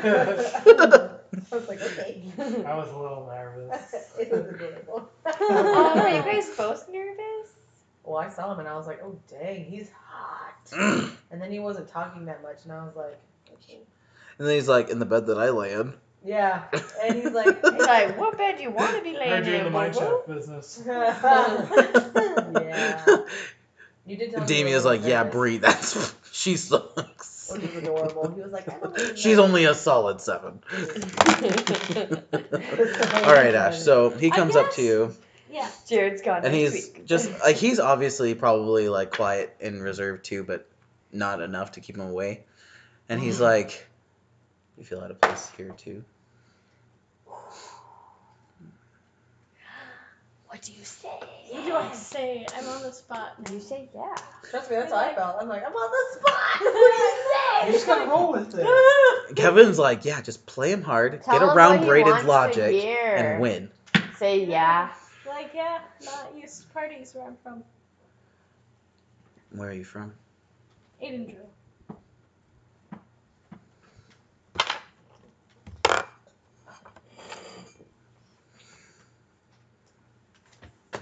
was like, okay. I was a little nervous. It was adorable. Oh, were you guys both nervous? Well, I saw him, and I was like, oh dang, he's hot. And then he wasn't talking that much, and I was like, okay. And then he's like, in the bed that I lay in. Yeah. And he's like, He's like, what bed do you want to be laying Heard you in the in, mine boo-boo? shaft business. yeah. You did tell me. Damia's like, yeah, Bree, that's she sucks. Which was adorable. He was like, I'm only She's only a solid 7. All right, Ash. So he comes up to you, Yeah. Jared's gone and next he's week. just like he's obviously probably like quiet and reserved too, but not enough to keep him away. And he's like, "You feel out of place here too." What do you say? What do I say? I'm on the spot. You say yeah. Trust me, that's how I felt. I'm like, I'm on the spot. What do you say? You just gotta roll with it. Kevin's like, "Yeah, just play him hard, Tell get him what around he Braden's wants to logic, hear. and win." Say yeah. Like, yeah, not used to parties where I'm from. Where are you from? Aiden Drew.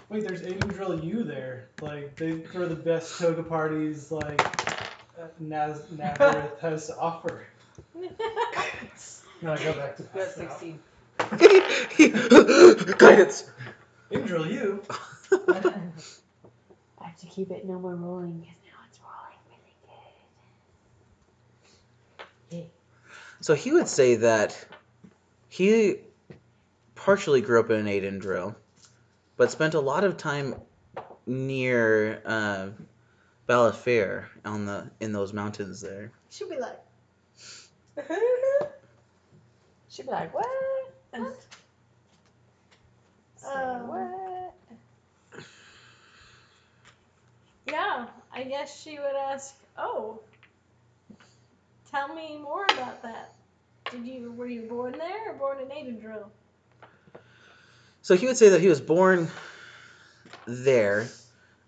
Wait, there's Aiden Drill U there. Like, they throw the best toga parties, like, Nazareth has to offer. No, I go back to You got 16. Guidance. Aiden Drill U. I have to keep it no more rolling because now it's rolling really good. So he would say that he partially grew up in an Aiden drill, but spent a lot of time near Balafair in those mountains there. She'll be like, She'd be like, what? Say Um, what? yeah, I guess she would ask, oh, tell me more about that. Were you born there or born in Aiden Drew? So he would say that he was born there,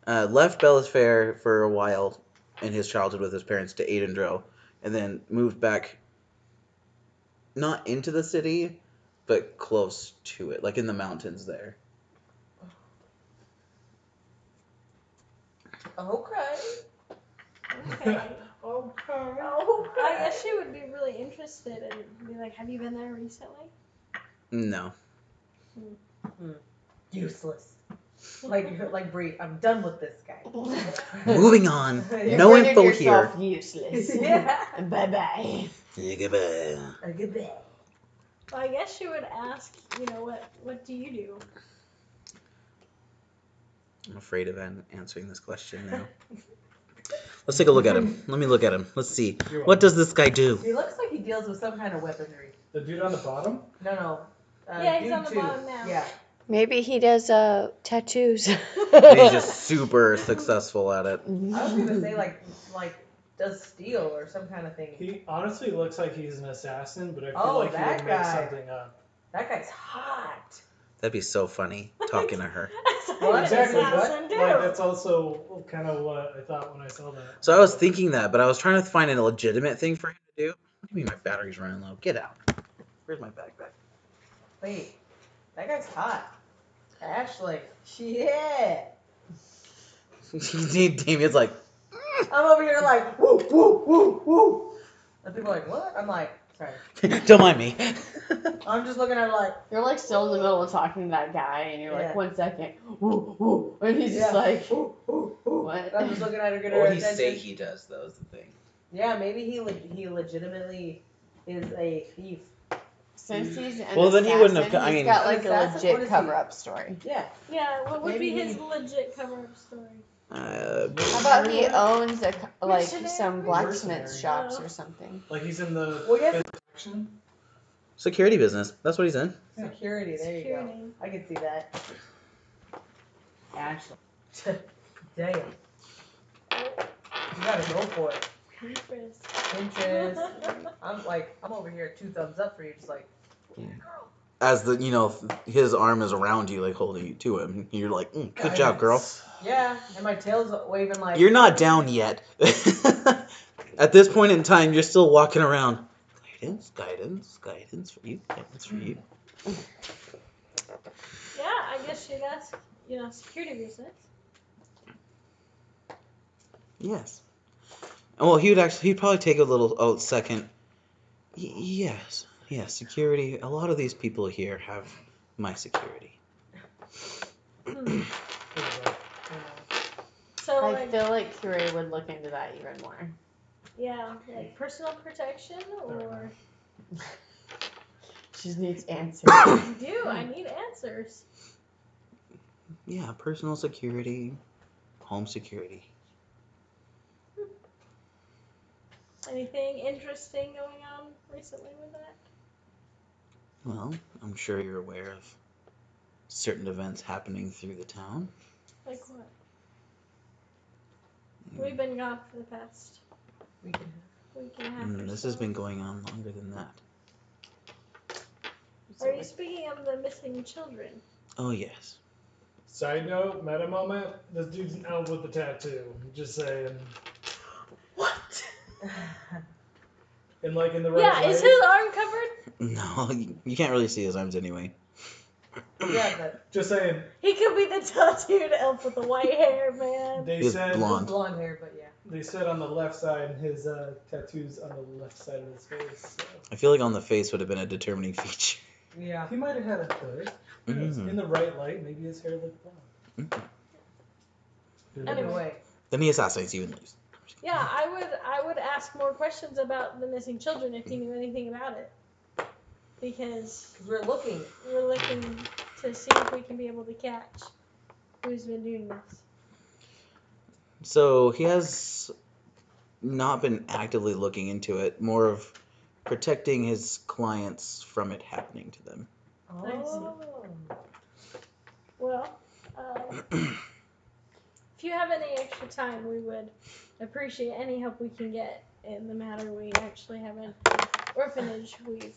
left Balafair for a while in his childhood with his parents to Aidendrill, and then moved back, not into the city, but close to it, like in the mountains there. Okay. Okay. Okay. I guess she would be really interested and be like, have you been there recently? No. Useless. Like Bree, I'm done with this guy. Moving on. You No rendered info yourself here. useless. Yeah. Bye-bye. Goodbye. Goodbye. Well, I guess she would ask, what do you do? I'm afraid of answering this question now. Let's take a look at him. Let me look at him. Let's see. What does this guy do? He looks like he deals with some kind of weaponry. The dude on the bottom? No. Yeah, he's dude on the too. bottom now. Yeah. Maybe he does tattoos. And he's just super successful at it. I was gonna say like does steel or some kind of thing. He honestly looks like he's an assassin, but I feel Oh, like he that would make guy. something up. That guy's hot. That'd be so funny talking to her. Well, exactly, Assassin do. Like, that's also kind of what I thought when I saw that. So I was thinking that, but I was trying to find a legitimate thing for him to do. What do you mean my battery's running low? Get out. Where's my backpack? Wait, that guy's hot. Ashley. Yeah. Damien's like, I'm over here like woo woo woo woo. And people are like, what? I'm like, sorry. don't mind me. I'm just looking at it like, You're like still in the middle of talking to that guy, and you're Yeah. like, 1 second, woo, woo, and he's just Yeah. like, woo woo woo. what? I'm just looking at her, getting What her would he attention. say he does, though, is the thing. Yeah, maybe he legitimately is a thief. Since he's an Well, then he wouldn't have assassin, I mean- he's got like An a assassin? What is legit he? cover-up story. Yeah. Yeah, what would Maybe be his he- legit cover-up story? How about he owns like some Mercenary? blacksmith Mercenary. shops Oh. or something? Like he's in the Well, yes. section. security business. That's what he's in. Security. There you go. Security. I can see that. Ashley. Damn. You gotta go for it. Pinterest. Pinterest. I'm over here 2 thumbs up for you, just like, yeah, girl. As his arm is around you, like holding you to him. You're like, good job, girl. Yeah, and my tail's waving like. You're not down yet. At this point in time, you're still walking around. Guidance for you, guidance for you. Yeah, I guess she'd ask, security reasons. Yes. Well, he'd probably take a little second. Yes, security. A lot of these people here have my security. So, I feel like Curie would look into that even more. yeah, like personal protection or. She just needs answers. I do. I need answers. Yeah, personal security, home security. Anything interesting going on recently with that? Well, I'm sure you're aware of certain events happening through the town. Like what? We've been gone for the past week and a half. This has been going on longer than that. Are you speaking of the missing children? Oh, yes. Side note, meta moment, this dude's an elf with a tattoo. Just saying. What? In the right Yeah, way. is his arm covered? No, you can't really see his arms anyway. Yeah, but Just saying. He could be the tattooed elf with the white hair, man. They He's said blonde. blonde hair, but yeah. They said on the left side, his tattoo's on the left side of his face. So. I feel like on the face would have been a determining feature. Yeah. He might have had a third. In the right light, maybe his hair looked blonde. Anyway. Then he assassinates you and leaves. Yeah, I would ask more questions about the missing children if he knew anything about it. Because we're looking to see if we can be able to catch who's been doing this. So he has not been actively looking into it, more of protecting his clients from it happening to them. Oh. Well, if you have any extra time, we would appreciate any help we can get in the matter. We actually have an orphanage we've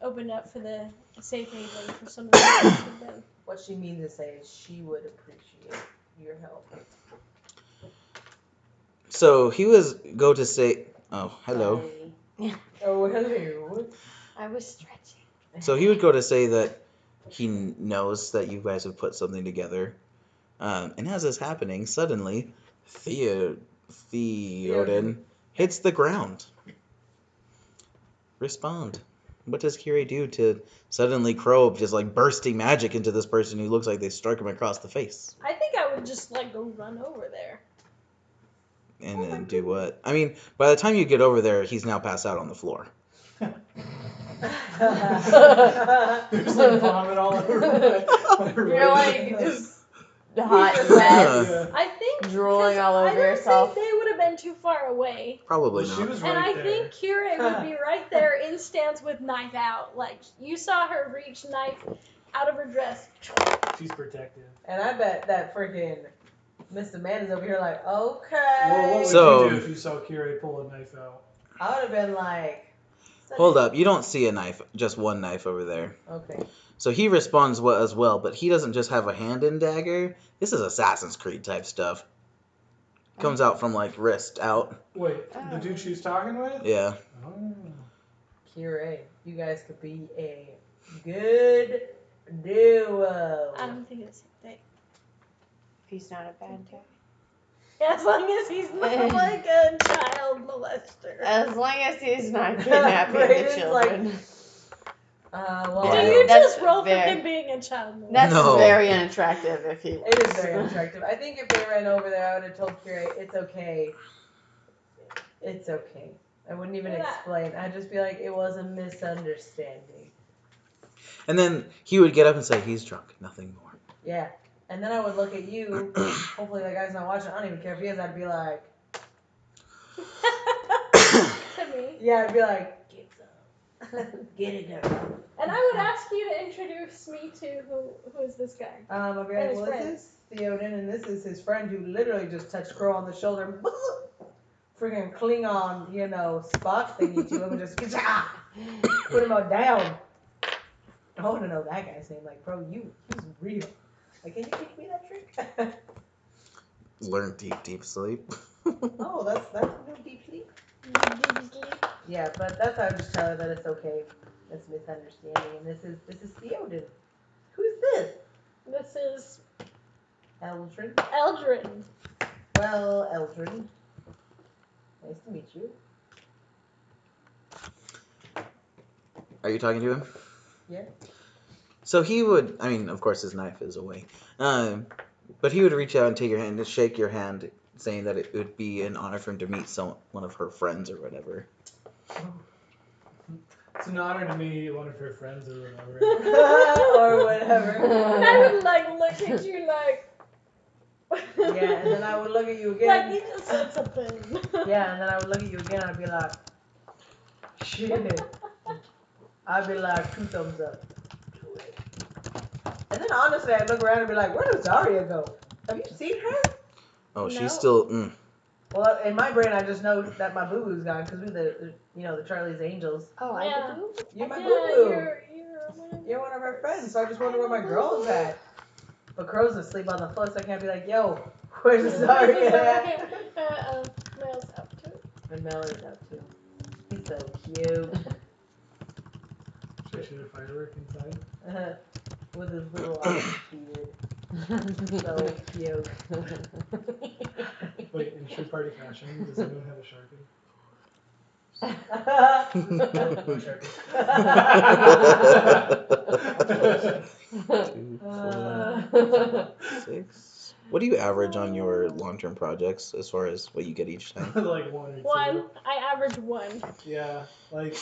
opened up for the safe haven for some of the kids who've been. What she means to say is she would appreciate your help. So he was go to say, oh, hello. Oh, hello. I was stretching. So he would go to say that he knows that you guys have put something together. And as is happening, suddenly, Theoden hits the ground. Respond. What does Kiri do to suddenly Crow just like bursting magic into this person who looks like they struck him across the face? I think I would just go run over there. And then do what? I mean, by the time you get over there, he's now passed out on the floor. There's vomit all over You're like just hot and wet, I think drooling all over I don't yourself. think they would have been too far away. Probably She not. was And right I there. think Kira would be right there in stance with knife out. Like, you saw her reach knife out of her dress. She's protective. And I bet that freaking Mr. Man is over here like, okay. Well, what would So- you do if you saw Kira pull a knife out? I would have been like, Hold up, you don't see a knife, just one knife over there. okay. So he responds as well, but he doesn't just have a hand in dagger. This is Assassin's Creed type stuff. Comes out from like wrist out. Wait, the dude she was talking with? Yeah. Oh. Kira, you guys could be a good duo. I don't think it's the same thing. He's not a bad guy. As long as he's not like a child molester. As long as he's not kidnapping the Brayden's children. Well, Do Yeah. you That's just roll for fair. him being a child molester? That's No. very unattractive if he it is very unattractive. I think if they ran over there, I would have told Kira, it's okay. It's okay. I wouldn't even Yeah. explain. I'd just be like, it was a misunderstanding. And then he would get up and say, he's drunk, nothing more. Yeah. And then I would look at you. Hopefully that guy's not watching. I don't even care if he is. I'd be like, To me. yeah, I'd be like, get some. Get it, girl. And I would ask you to introduce me to who is this guy? I'd be like, his well, friends. Theoden, and this is his friend who literally just touched Crow on the shoulder and freaking Klingon, Spock thingy to him and just put him all down. I want to know that guy's name. Like, bro, he's real. Like, can you teach me that trick? Learn deep sleep. Oh, that's no deep sleep. Yeah, but that's how I just tell her that it's okay. It's misunderstanding, and this is Theoden. Who's this? This is Eldrin. Eldrin. Well, Eldrin, nice to meet you. Are you talking to him? Yeah. So he would, I mean, of course his knife is away. But he would reach out and take your hand and shake your hand, saying that it would be an honor for him to meet one of her friends or whatever. It's an honor to meet one of her friends or whatever. Or whatever. And I would look at you like. Yeah, and then I would look at you again. Like you just said something. Yeah, and then I would look at you again. I'd be like, shit. I'd be like, 2 thumbs up. And then honestly, I'd look around and be like, where does Zarya go? Have you seen her? Oh, No. she's still. Well, in my brain, I just know that my boo-boo's gone because we're the Charlie's Angels. Oh, I Yeah. do. You're my Yeah, boo-boo. You're one of our friends, so I just wonder where my girl's at. But Crow's asleep on the floor, so I can't be like, yo, where's Zarya at? Mel's up too. And Mel is out too. He's so cute. Should I shoot a firework inside? With his little orange beard. So cute. Wait, in true party fashion, does anyone have a Sharpie? No Sharpie. 6. What do you average on your long-term projects as far as what you get each time? Like 1 or 2. One. I average 1. Yeah, like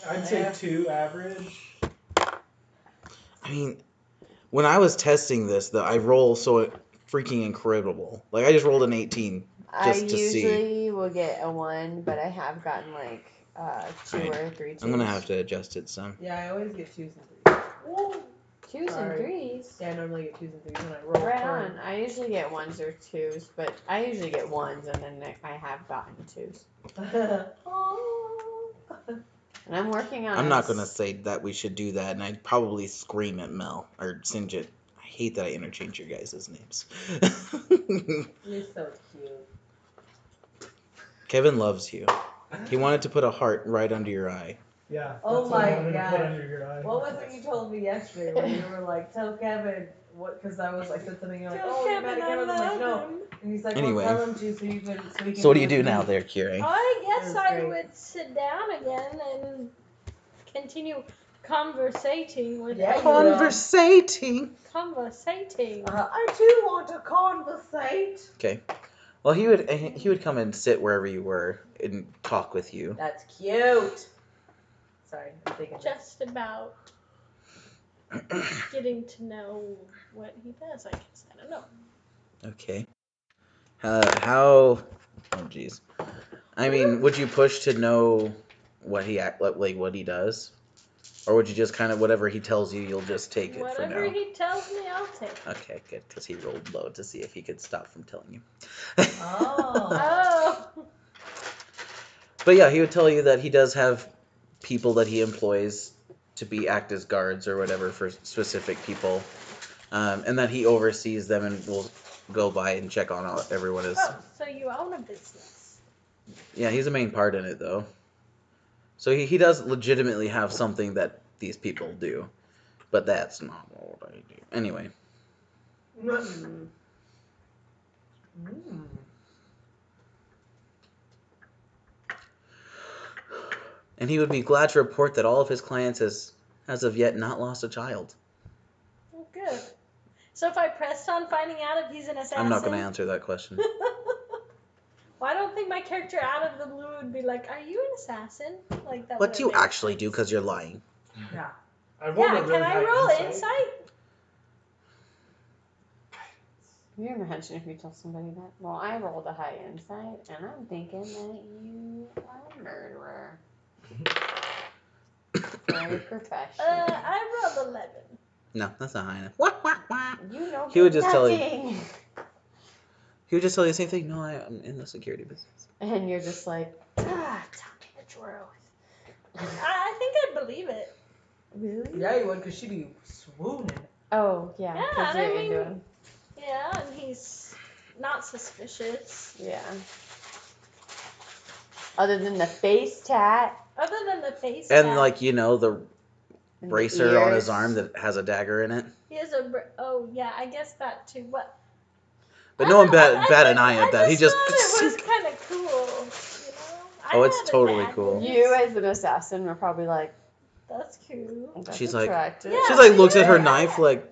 I'd say 2 average. I mean, when I was testing this, I roll so freaking incredible. Like I just rolled an 18 just to see. I usually will get a 1, but I have gotten like 2 Right. or 3 2s. I'm gonna have to adjust it some. Yeah, I always get 2s and 3s. Ooh. 2s Sorry. and 3s. Yeah, I normally get 2s and 3s when I roll. Right on. I usually get 1s or 2s, but I usually get 1s and then I have gotten 2s. And I'm working on I'm not gonna say that we should do that, and I'd probably scream at Mel or Sinjit. I hate that I interchange your guys' names. You're so cute. Kevin loves you. He wanted to put a heart right under your eye. Yeah. Oh that's what I my wanted to God. put under your eye. What was it you told me yesterday when you were like, tell Kevin what? Because I was like, said something, you're like, Tell oh, you're mad Kevin at Kevin. I I'm like, love no. him. And he's like, Anyway. well, tell him to so he can. So what do you be do with now me. there, Kiri? I guess That's I great. would sit down again and continue conversating with Yeah, you everyone. will. Conversating. Conversating. I too want to conversate. Okay. Well, he would come and sit wherever you were and talk with you. That's cute. Sorry, I'm thinking. Just about getting to know what he does, I guess. I don't know. Okay. How? Oh, jeez. I mean, would you push to know what what he does, or would you just kind of whatever he tells you, you'll just take it for Whatever now? he tells me, I'll take it. Okay, good, because he rolled low to see if he could stop from telling you. Oh. Oh. But yeah, he would tell you that he does have people that he employs to act as guards or whatever for specific people, and that he oversees them and will go by and check on everyone is. Oh, so you own a business. Yeah, he's a main part in it though. So he does legitimately have something that these people do, but that's not what I do. Anyway. Mm. And he would be glad to report that all of his clients as of yet not lost a child. Oh, good. So if I pressed on finding out if he's an assassin... I'm not going to answer that question. Well, I don't think my character out of the blue would be like, are you an assassin? Like that. What do you actually do? Because you're lying. Yeah. I rolled Yeah, a really can I high roll insight? Can you imagine if you tell somebody that? Well, I rolled a high insight, and I'm thinking that you are a murderer. For a profession. I rolled 11. No, that's not high enough. You know He would just tell you. nothing. He would just tell you the same thing. No, I'm in the security business. And you're just like, tell me the truth. I think I'd believe it. Really? Yeah, you would, because she'd be swooning. Oh, yeah. Yeah, Because and you're I into mean- him. Yeah, and he's not suspicious. Yeah. Other than the face tat. Other than the face And tat, like, you know, the and the bracer on his ears. arm that has a dagger in it. he has a. Oh yeah, I guess that too. But But no one bat an just- eye at that. He just. thought it was kind of cool. You know. Oh, it's had a totally dagger. cool. You, as an assassin, were probably like, That's cool. that's She's like- attractive. Yeah. She's like looks at her Yeah. knife like,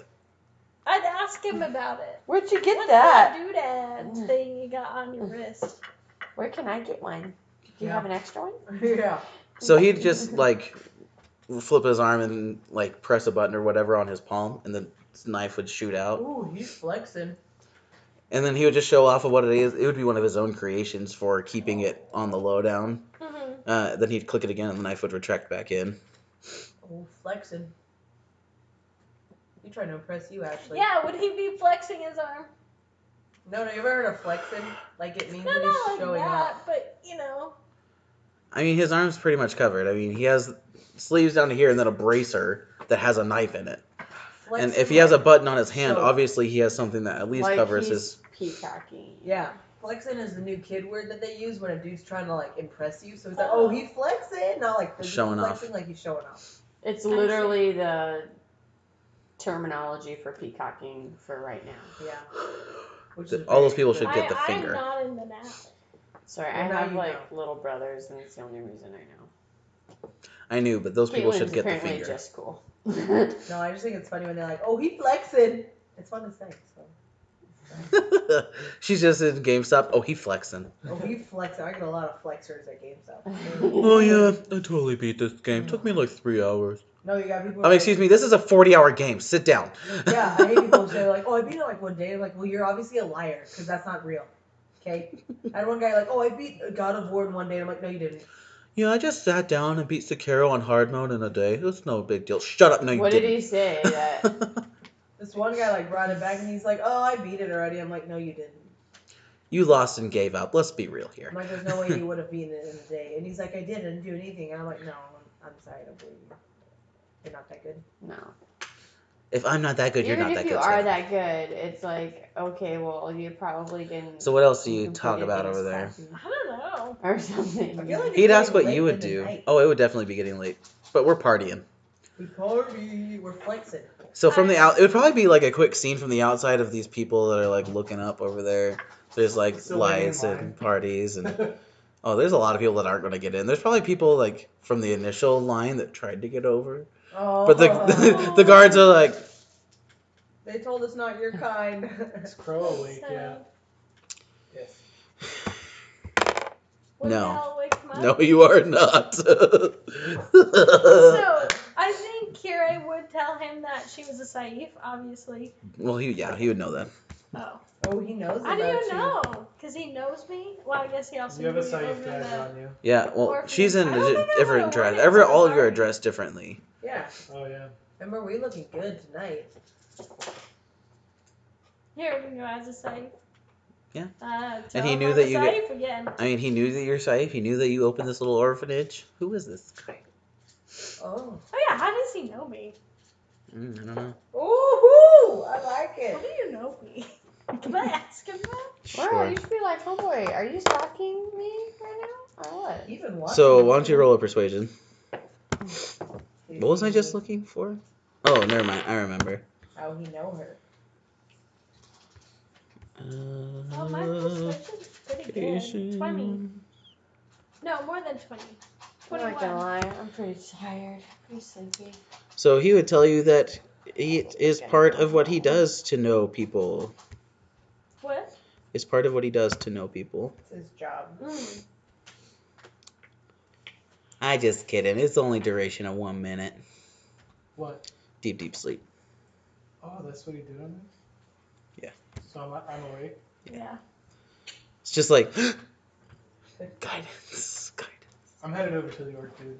I'd ask him about it. Where'd you get What's that? doodad thing you got on your wrist? Where can I get one? Do you Yeah. have an extra one? Yeah. so he'd just like flip his arm and like press a button or whatever on his palm, and the knife would shoot out. Ooh, he's flexing. And then he would just show off of what it is. It would be one of his own creations for keeping it on the lowdown. Mm-hmm. Then he'd click it again, and the knife would retract back in. Oh, flexing. He trying to impress you, Ashley. Yeah, would he be flexing his arm? No, you ever heard of flexing? Like it means No, that not he's like showing that, off. but you know. I mean, his arm's pretty much covered. I mean, he has sleeves down to here, and then a bracer that has a knife in it. And if he has a button on his hand, So- obviously he has something that at least Like covers he's his. peacocking. Yeah. Flexing is the new kid word that they use when a dude's trying to like impress you. So he's like, oh, he flexing, not like physically Showing off. flexing, like he's showing off. It's I see. literally the terminology for peacocking for right now. Yeah. Which That is all those very people good. should get the I'm finger. not in the now. Sorry, Well, I now have you like little brothers, and it's the only reason I know. I knew, but those people should Caitlin's get the apparently finger. just cool. No, I just think it's funny when they're like, oh, he flexing. It's fun to say. So. She's just in GameStop. Oh, he flexing. Oh, he flexing. I get a lot of flexers at GameStop. Oh yeah, I totally beat this game. Took me like 3 hours. No, you got people. I mean, excuse me. This is a 40-hour game. Sit down. Yeah, I hate people who say like, oh, I beat it like one day. I'm like, well, you're obviously a liar because that's not real. Okay. I had one guy like, oh, I beat God of War in one day. I'm like, no, you didn't. Yeah, I just sat down and beat Sekiro on hard mode in a day. It's no big deal. Shut up. No, you What did didn't. he say? That This one guy like brought it back and he's like, oh, I beat it already. I'm like, no, you didn't. You lost and gave up. Let's be real I'm here. like, there's no way you would have beaten it in a day. And he's like, I didn't do anything. And I'm like, no, I'm sorry, I don't believe you. You're not that good. no. If I'm not that good, you're Even not if that you good. are Scott. that good, it's like, okay, well, you probably didn't. So what else do you complete talk it about as over there? fast I don't know. Or I something. feel like He'd it's ask what getting you late would in the do. night. Oh, it would definitely be getting late. But we're partying. We party. We're flexing. So from the out, it would probably be like a quick scene from the outside of these people that are like looking up over there. There's like Still waiting in lights line. and parties and oh, there's a lot of people that aren't going to get in. There's probably people like from the initial line that tried to get over, Oh. but the guards are like, They told us not your kind. Is Crow awake So, yet? Yes. would No. Mel wake him up? no, you are not. So I think Kira would tell him that she was a Saif, obviously. Well, he would know that. Oh. Oh, he knows How about do you you. know? Because he knows me? Well, I guess he also You have a knew safe over tag the... on you. Yeah, well, Orphanage. she's in I don't think I different would've dress. worn it to All the of you are party. dressed differently. Yeah. Oh yeah. Remember, we looking good tonight. Here, we can go as a Saif. Yeah. Tell And he him knew I'm that a you Saif again. I mean, he knew that you're safe. He knew that you opened this little orphanage. Who is this guy? Oh. Oh yeah, how does he know me? I don't know. Ooh, I like How it. do you know me? Can I ask him that? Wow, Sure. you should be like, oh boy, are you stalking me right now? Or what? Even watching So the why don't you video. roll a persuasion? What was I just looking for? Oh, never mind. I remember. How he know her? Oh, my persuasion's pretty good. 20. No, more than 20. I'm not 21. gonna lie, I'm pretty tired, pretty sleepy. So he would tell you that it is part of what he does to know people. What? It's part of what he does to know people. It's his job. Mm. I just kidding. It's only duration of 1 minute. What? Deep sleep. Oh, that's what he did on me? Yeah. So I'm awake? Yeah. It's just like guidance. I'm headed over to the orc dude.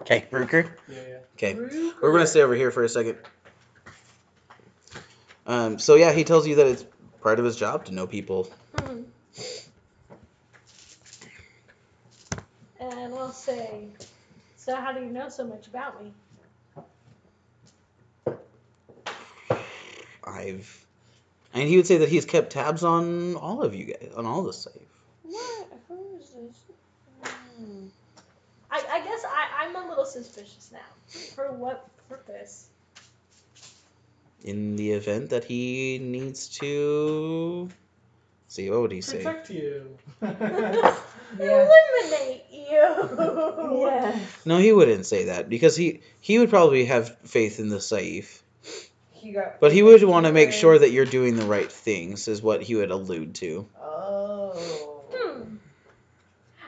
Okay, Ruker. Yeah, yeah. Okay, we're gonna stay over here for a second. So yeah, he tells you that it's part of his job to know people. Hmm. And we'll say, so how do you know so much about me? And he would say that he's kept tabs on all of you guys, on all the safe. What? Who is this? Hmm. I guess I'm a little suspicious now. For what purpose? In the event that he needs to, see, what would he say? Protect you. Yeah. Eliminate you. Yeah. No, he wouldn't say that because he would probably have faith in the safe, but he would want to make sure that you're doing the right things, is what he would allude to. Oh. Hmm.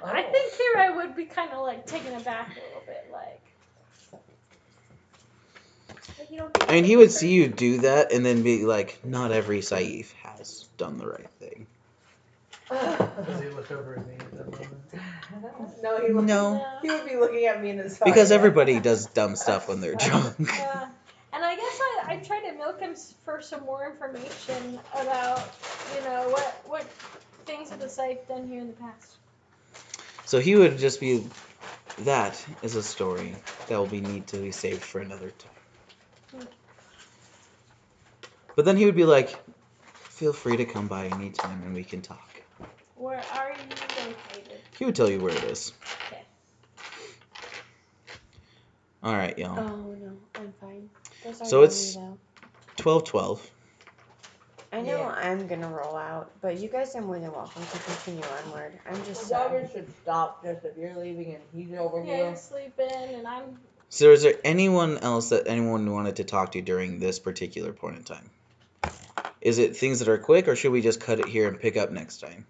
Oh. I think here I would be kind of like taken aback a little bit, like you don't think I mean, it's he a would good see you person? do that and then be like, not every Saif has done the right thing. Does he look over at me at that moment? No, he would. No. He would be looking at me in his Because everybody does dumb stuff when they're drunk. Yeah. And I guess I tried to milk him for some more information about, what things have the site done here in the past. So he would just be, that is a story that will need to be saved for another time. But then he would be like, feel free to come by anytime and we can talk. Where are you located? He would tell you where it is. Okay. Alright, y'all. Oh no, I'm fine. Those are So it's- yummy, though. 12:12. I know Yeah. I'm gonna roll out, but you guys are more than welcome to continue onward. I'm just The sad. joggers should stop just if you're leaving and he's over Yeah, here. you're sleeping, and I'm. So is there anyone else that anyone wanted to talk to during this particular point in time? Is it things that are quick, or should we just cut it here and pick up next time?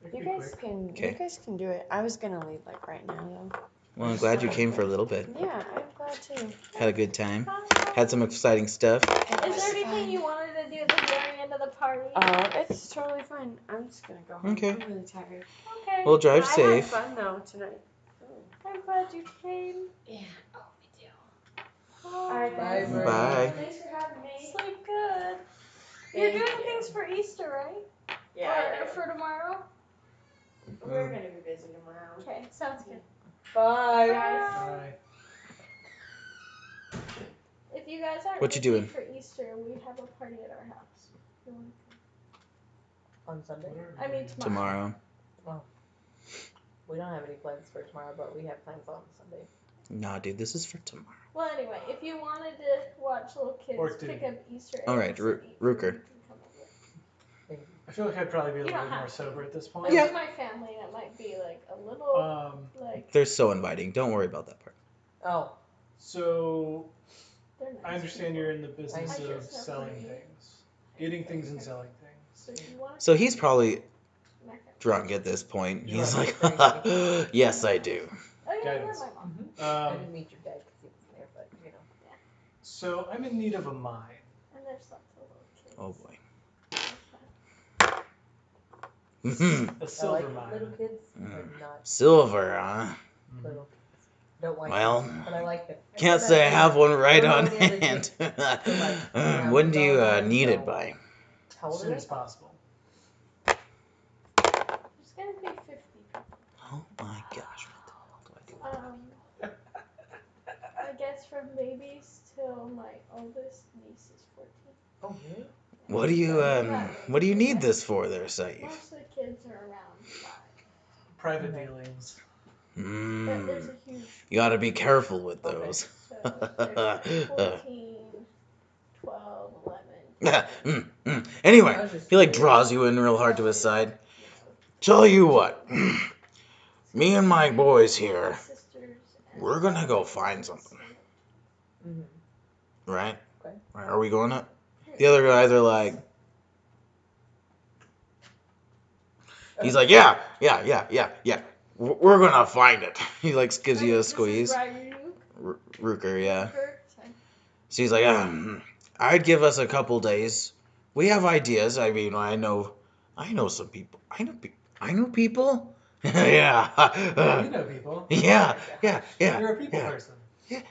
It could You be guys quick. can. Okay. You guys can do it. I was gonna leave like right now though. Well, I'm glad you came for a little bit. Yeah, I'm glad too. Had a good time. Had some exciting stuff. Is there anything you wanted to do at the very end of the party? It's totally fine. I'm just gonna go home. Okay. I'm really tired. Okay. Well, drive I safe. had fun though tonight. I'm glad you came. Yeah. Oh, me too. Oh, Alright, Bye, guys. Brody. Bye. Thanks for having me. Sleep good. You're Thank doing you. things for Easter, right? Yeah. Or for tomorrow? We're gonna be busy tomorrow. Okay, sounds good. Bye. Bye. If you guys aren't What you busy doing? for Easter, we have a party at our house. You wanna On Sunday. come? I mean tomorrow. Tomorrow. We don't have any plans for tomorrow, but we have plans on Sunday. Nah, dude, this is for tomorrow. Well, anyway, if you wanted to watch little kids Work duty. pick up Easter eggs All right, and eat Rooker. food, you can come over. I feel like I'd probably be a You little don't bit more have to. sober at this Like, point. Yeah. with my family, and it might be like a little, like, They're so inviting. Don't worry about that part. Oh. So they're nice I understand people. you're in the business I of just never selling knew. things, getting things and selling things. So if you want So he's probably my family. drunk at this point. You He's are like, crazy. yes, I do. Oh yeah, you're Guidance. my mom. I Um, didn't meet your dad because he wasn't there, but you know. so I'm in need of a mine. And there's lots of little kids. Oh boy. That's fun. A I silver like mine. little kids, Mm. but not Silver, huh? little kids. Don't like Well, them, but I like them. can't say I have one right don't on know any other hand. like, When do you $1,000, need it so- by? How As old soon are as they? possible. There's gonna be 50 people. Oh my gosh, what the hell do I do? I guess from babies till my oldest niece is 14. Oh, really? What do you need this for there, Saif? Most of the kids are around 5. Private Okay. dealings. But there's a huge. You gotta be careful with Okay. those. So there's 14, 12, 11. Anyway, I was just he like curious. draws you in real hard to his side. Tell you what, me and my boys here, Sisters and we're gonna go find something, Mm-hmm. right? Okay. Right, are we going up? The other guys are like, he's like, yeah. We're gonna find it. He like gives you a squeeze. Rooker, yeah. So he's like, I'd give us a couple days. We have ideas. I mean, I know some people. I know people. Yeah. You know people. Yeah. You're a people yeah. person.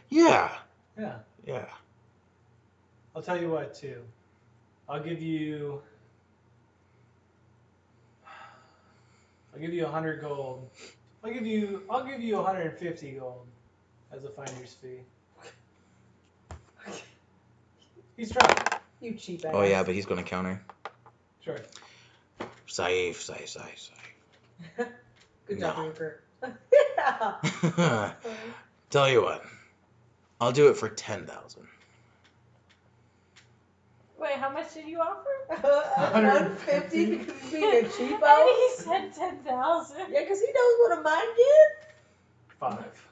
Yeah. Yeah. Yeah. I'll tell you what, too. I'll give you 100 gold. I'll give you 150 gold as a finder's fee. He's drunk. You cheap ass. Oh yeah, but he's gonna counter. Sure. Safe. Good job, No. Rupert. Tell you what, I'll do it for 10,000. Wait, how much did you offer? 150 because he's being a And cheapo. he said 10,000. Yeah, because he knows what a mine gets. 5.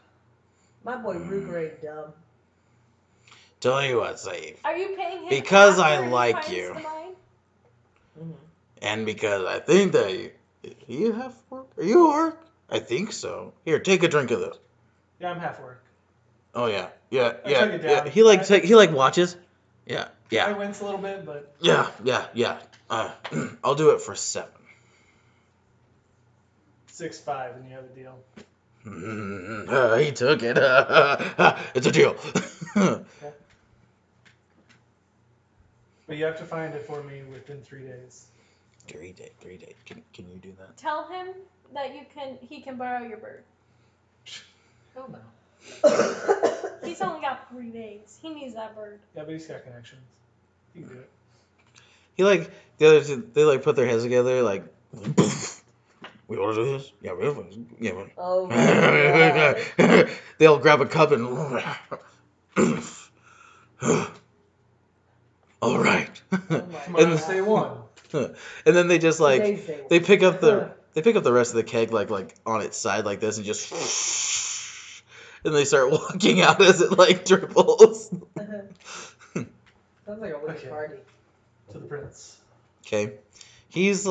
My boy Rupert ain't dumb. Tell you what, Safe. Are you paying him Because after I he like finds you. the mine? And because I think that you have work? Are you work? I think so. Here, take a drink of this. Yeah, I'm half work. Oh yeah. I chug it down. He watches. Yeah. I wince a little bit, but Yeah. I'll do it for 7. 6.5, and you have a deal. He took it. It's a deal. But you have to find it for me within 3 days. 3 days. Can you do that? Tell him that he can borrow your bird. Hell no. He's only got 3 days. He needs that bird. Yeah, but he's got connections. You can do it. He the other two, they put their heads together like. We want to do this? Yeah, we want. Yeah. Oh my God. They'll grab a cup and. All right. Tomorrow's day 1. And then they just Today's day they pick up the rest of the keg like on its side like this and just. And they start walking out as it dribbles. Sounds like a wicked Okay. party. To the prince. Okay, he's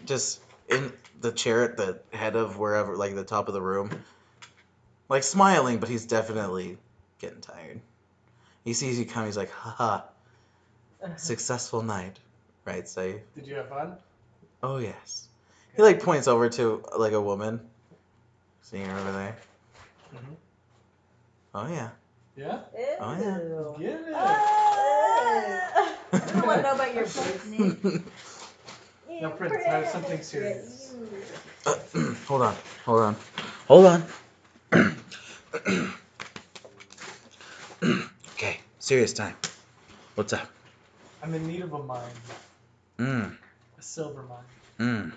just in the chair at the head of wherever, the top of the room, smiling, but he's definitely getting tired. He sees you come, he's like, haha, successful night, right, Safe? Did you have fun? Oh, yes. He points over to a woman, seeing her over there. Mhm. Oh, yeah. Yeah? Oh, yeah. Ew. Get it. I don't want to know about your business. Now, Prince, I have something serious. Hold on. Okay, serious time. What's up? I'm in need of a mine. Mm. A silver mine.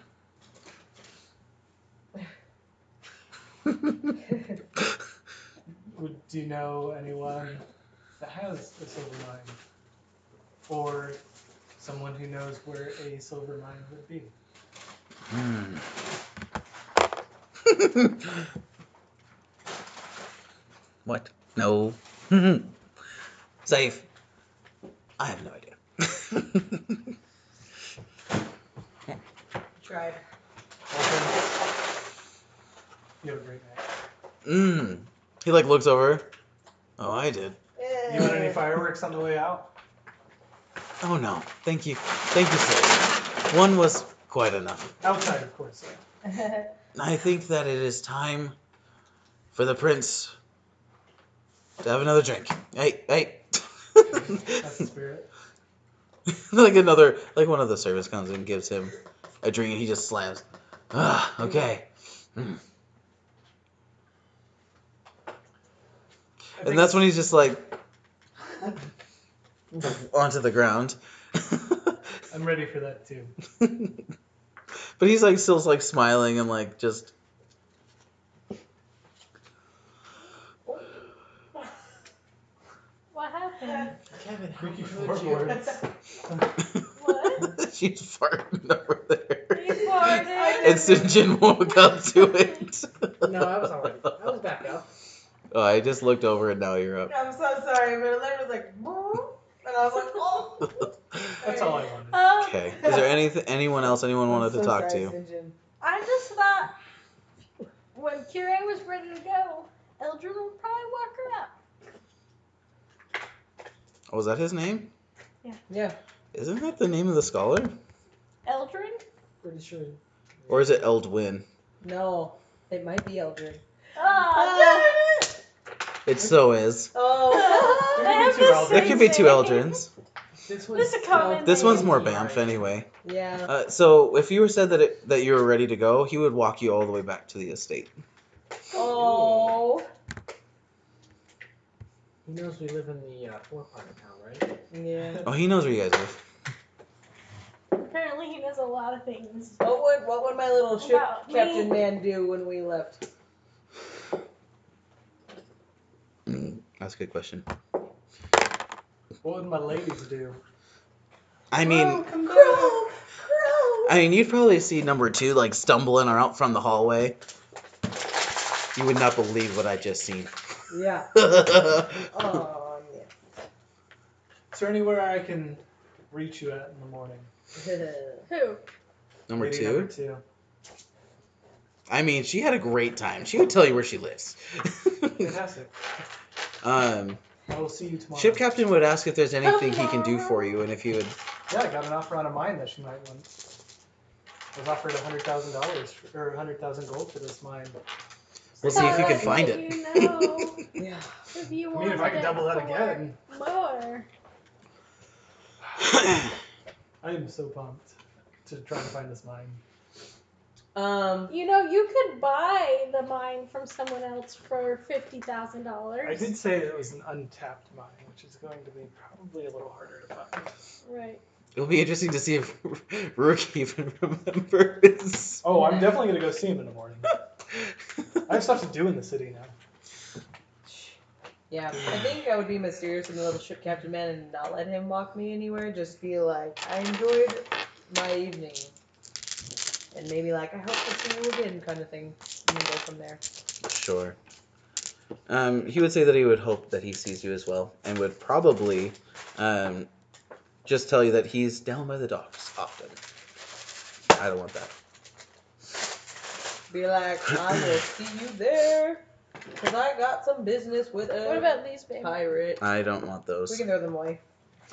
Do you know anyone that has a silver mine? Or someone who knows where a silver mine would be? What? No. Safe. I have no idea. Tried. Okay. You have a great night. He looks over. Oh, I did. You want any fireworks on the way out? Oh no. Thank you, Safe. One was quite enough. Outside, of course. I think that it is time for the prince to have another drink. Hey. That's the spirit. One of the servants comes and gives him a drink and he just slams. Okay. And that's when he's just onto the ground. I'm ready for that too. But he's still smiling and just. What happened? Kevin, how Freaky could you? floorboards. What? She's farting over there. He farted. And Sinjin woke up to it. No, I was already. I was back up. Oh, I just looked over and now you're up. I'm so sorry, but it literally was like, "Boo," and I was like, oh. That's all I wanted. Okay. Is there anyone else anyone wanted to talk to? I just thought when Kira was ready to go, Eldrin would probably walk her up. Oh, was that his name? Yeah. Isn't that the name of the scholar? Eldrin? Pretty sure. Or is it Eldwin? No, it might be Eldred. Oh, It so is. Oh. There could be two Eldrins. There could be two Eldrins. This This is common. This one's more name. Banff anyway. Yeah. So if you said that you were ready to go, he would walk you all the way back to the estate. Oh. He knows we live in the four-part of town, right? Yeah. Oh, he knows where you guys live. Apparently, he knows a lot of things. What would my little ship About me. captain man do when we left? That's a good question. What would my ladies do? I mean, you'd probably see number 2 like stumbling out from the hallway. You would not believe what I just seen. Yeah. Oh, Is there anywhere I can reach you at in the morning? yeah. Who? Number Lady 2. Number 2. I mean, she had a great time. She would tell you where she lives. Fantastic. I will see you tomorrow. Ship captain would ask if there's anything he can do for you, and if you would. Yeah, I got an offer on a mine that she might want. I was offered $100,000 or 100,000 gold for this mine. We'll see if you can Let find it. You know, Yeah. if you I want mean, if I could double that for again. more. I am so pumped to try and find this mine. You know, you could buy the mine from someone else for $50,000. I did say it was an untapped mine, which is going to be probably a little harder to find. Right. It'll be interesting to see if Rook even remembers. Oh, I'm definitely going to go see him in the morning. I have stuff to do in the city now. Yeah. I think I would be mysterious in the little ship captain man and not let him walk me anywhere. Just feel like I enjoyed my evening. And maybe like, I hope to see you again kind of thing. And then go from there. Sure. He would say that he would hope that he sees you as well, and would probably just tell you that he's down by the docks often. I don't want that. Be like, I will see you there. Because I got some business with a What about these, babe? pirate. I don't want We those. can throw them away.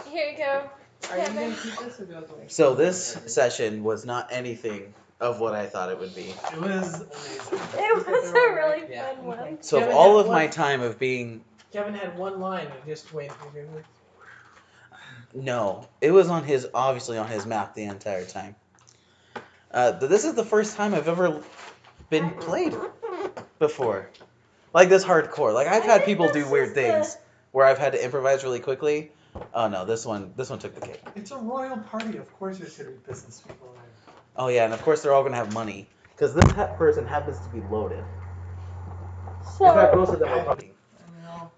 Here you go. Are you Kevin. going to keep this or go away? So this session was not anything of what I thought it would be. It was amazing. It was a really Yeah. fun one. So of Kevin all had of my one- time of being Kevin had one line and just waited. no, it was obviously on his map the entire time. This is the first time I've ever been played before, like this hardcore. Like I've had people do weird things where I've had to improvise really quickly. Oh no, this one took the cake. It's a royal party. Of course there's going to be business people there. Oh yeah, and of course they're all gonna have money because this person happens to be loaded. In fact, most of them are fucking.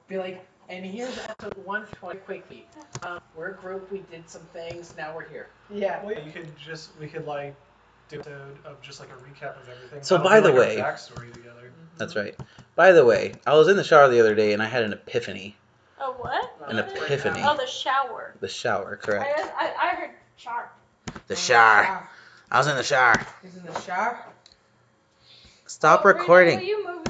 Be like, and here's episode 120 quickly. We're a group. We did some things. Now we're here. Yeah. Well, we could like do an episode of just like a recap of everything. So That'll by be, the like, way- our backstory together. That's right. By the way, I was in the shower the other day and I had an epiphany. A what? An epiphany. Oh, the shower. The shower, correct? I heard shower. The shower. I was in the shower. He's in the shower. Stop Oh, Rita, recording. will you move